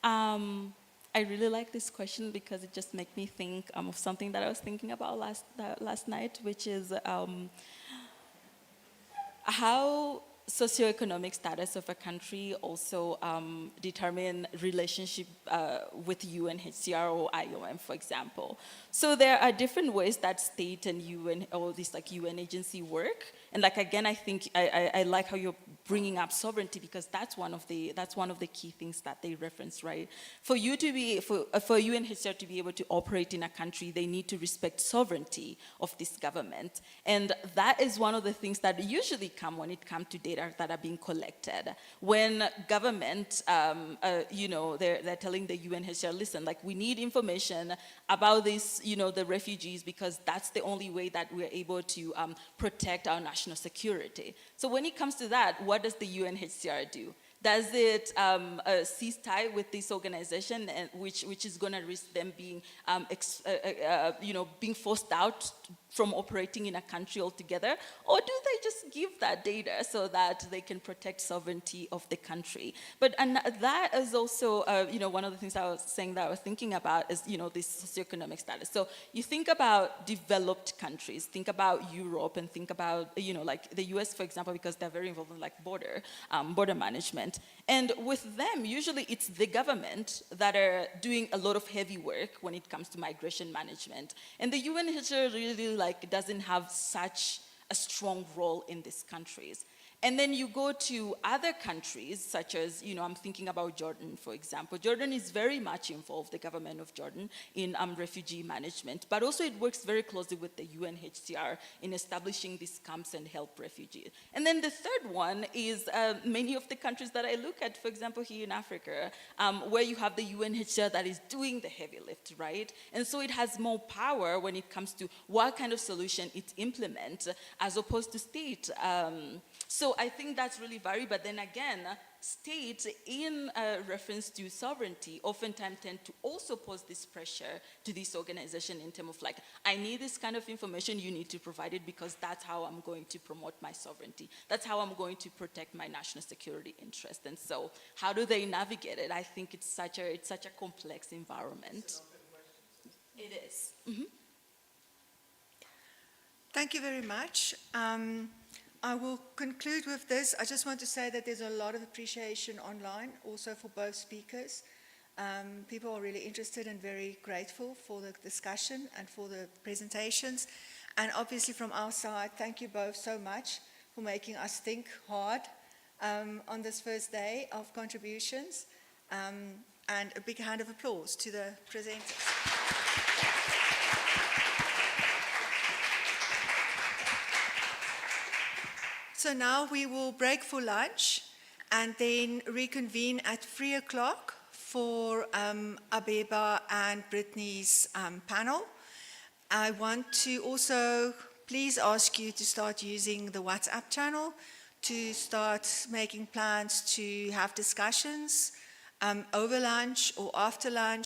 I really like this question because it just makes me think of something that I was thinking about last night, which is how socioeconomic status of a country also determine relationship with UNHCR or IOM, for example. So there are different ways that state and UN, or this like UN agency work. And like, again, I think I like how you're bringing up sovereignty, because that's one of the key things that they reference, right? For you to be, for UNHCR to be able to operate in a country, they need to respect sovereignty of this government. And that is one of the things that usually come when it comes to data that are being collected. When government, they're telling the UNHCR, listen, like, we need information about this, the refugees, because that's the only way that we're able to protect our national security. So when it comes to that, what does the UNHCR do? Does it cease tie with this organization, and which is going to risk them being, being forced out from operating in a country altogether? Or do they just give that data so that they can protect sovereignty of the country? And that is also, one of the things I was saying that I was thinking about is, this socioeconomic status. So you think about developed countries, think about Europe, and think about, like the US, for example, because they're very involved in like border management. And with them, usually it's the government that are doing a lot of heavy work when it comes to migration management. And the UNHCR really doesn't have such a strong role in these countries. And then you go to other countries, such as, I'm thinking about Jordan, for example. Jordan is very much involved, the government of Jordan, in refugee management, but also it works very closely with the UNHCR in establishing these camps and help refugees. And then the third one is many of the countries that I look at, for example, here in Africa, where you have the UNHCR that is doing the heavy lift, right? And so it has more power when it comes to what kind of solution it implements, as opposed to state. So I think that's really varied, but then again, states in reference to sovereignty oftentimes tend to also pose this pressure to this organization in terms of like, I need this kind of information, you need to provide it, because that's how I'm going to promote my sovereignty. That's how I'm going to protect my national security interest. And so how do they navigate it? I think it's such a complex environment. It is. Mm-hmm. Thank you very much. I will conclude with this. I just want to say that there's a lot of appreciation online also for both speakers. People are really interested and very grateful for the discussion and for the presentations. And obviously from our side, thank you both so much for making us think hard on this first day of contributions. And a big hand of applause to the presenters. So now we will break for lunch and then reconvene at 3 o'clock for Abeba and Brittany's panel. I want to also please ask you to start using the WhatsApp channel to start making plans to have discussions over lunch or after lunch.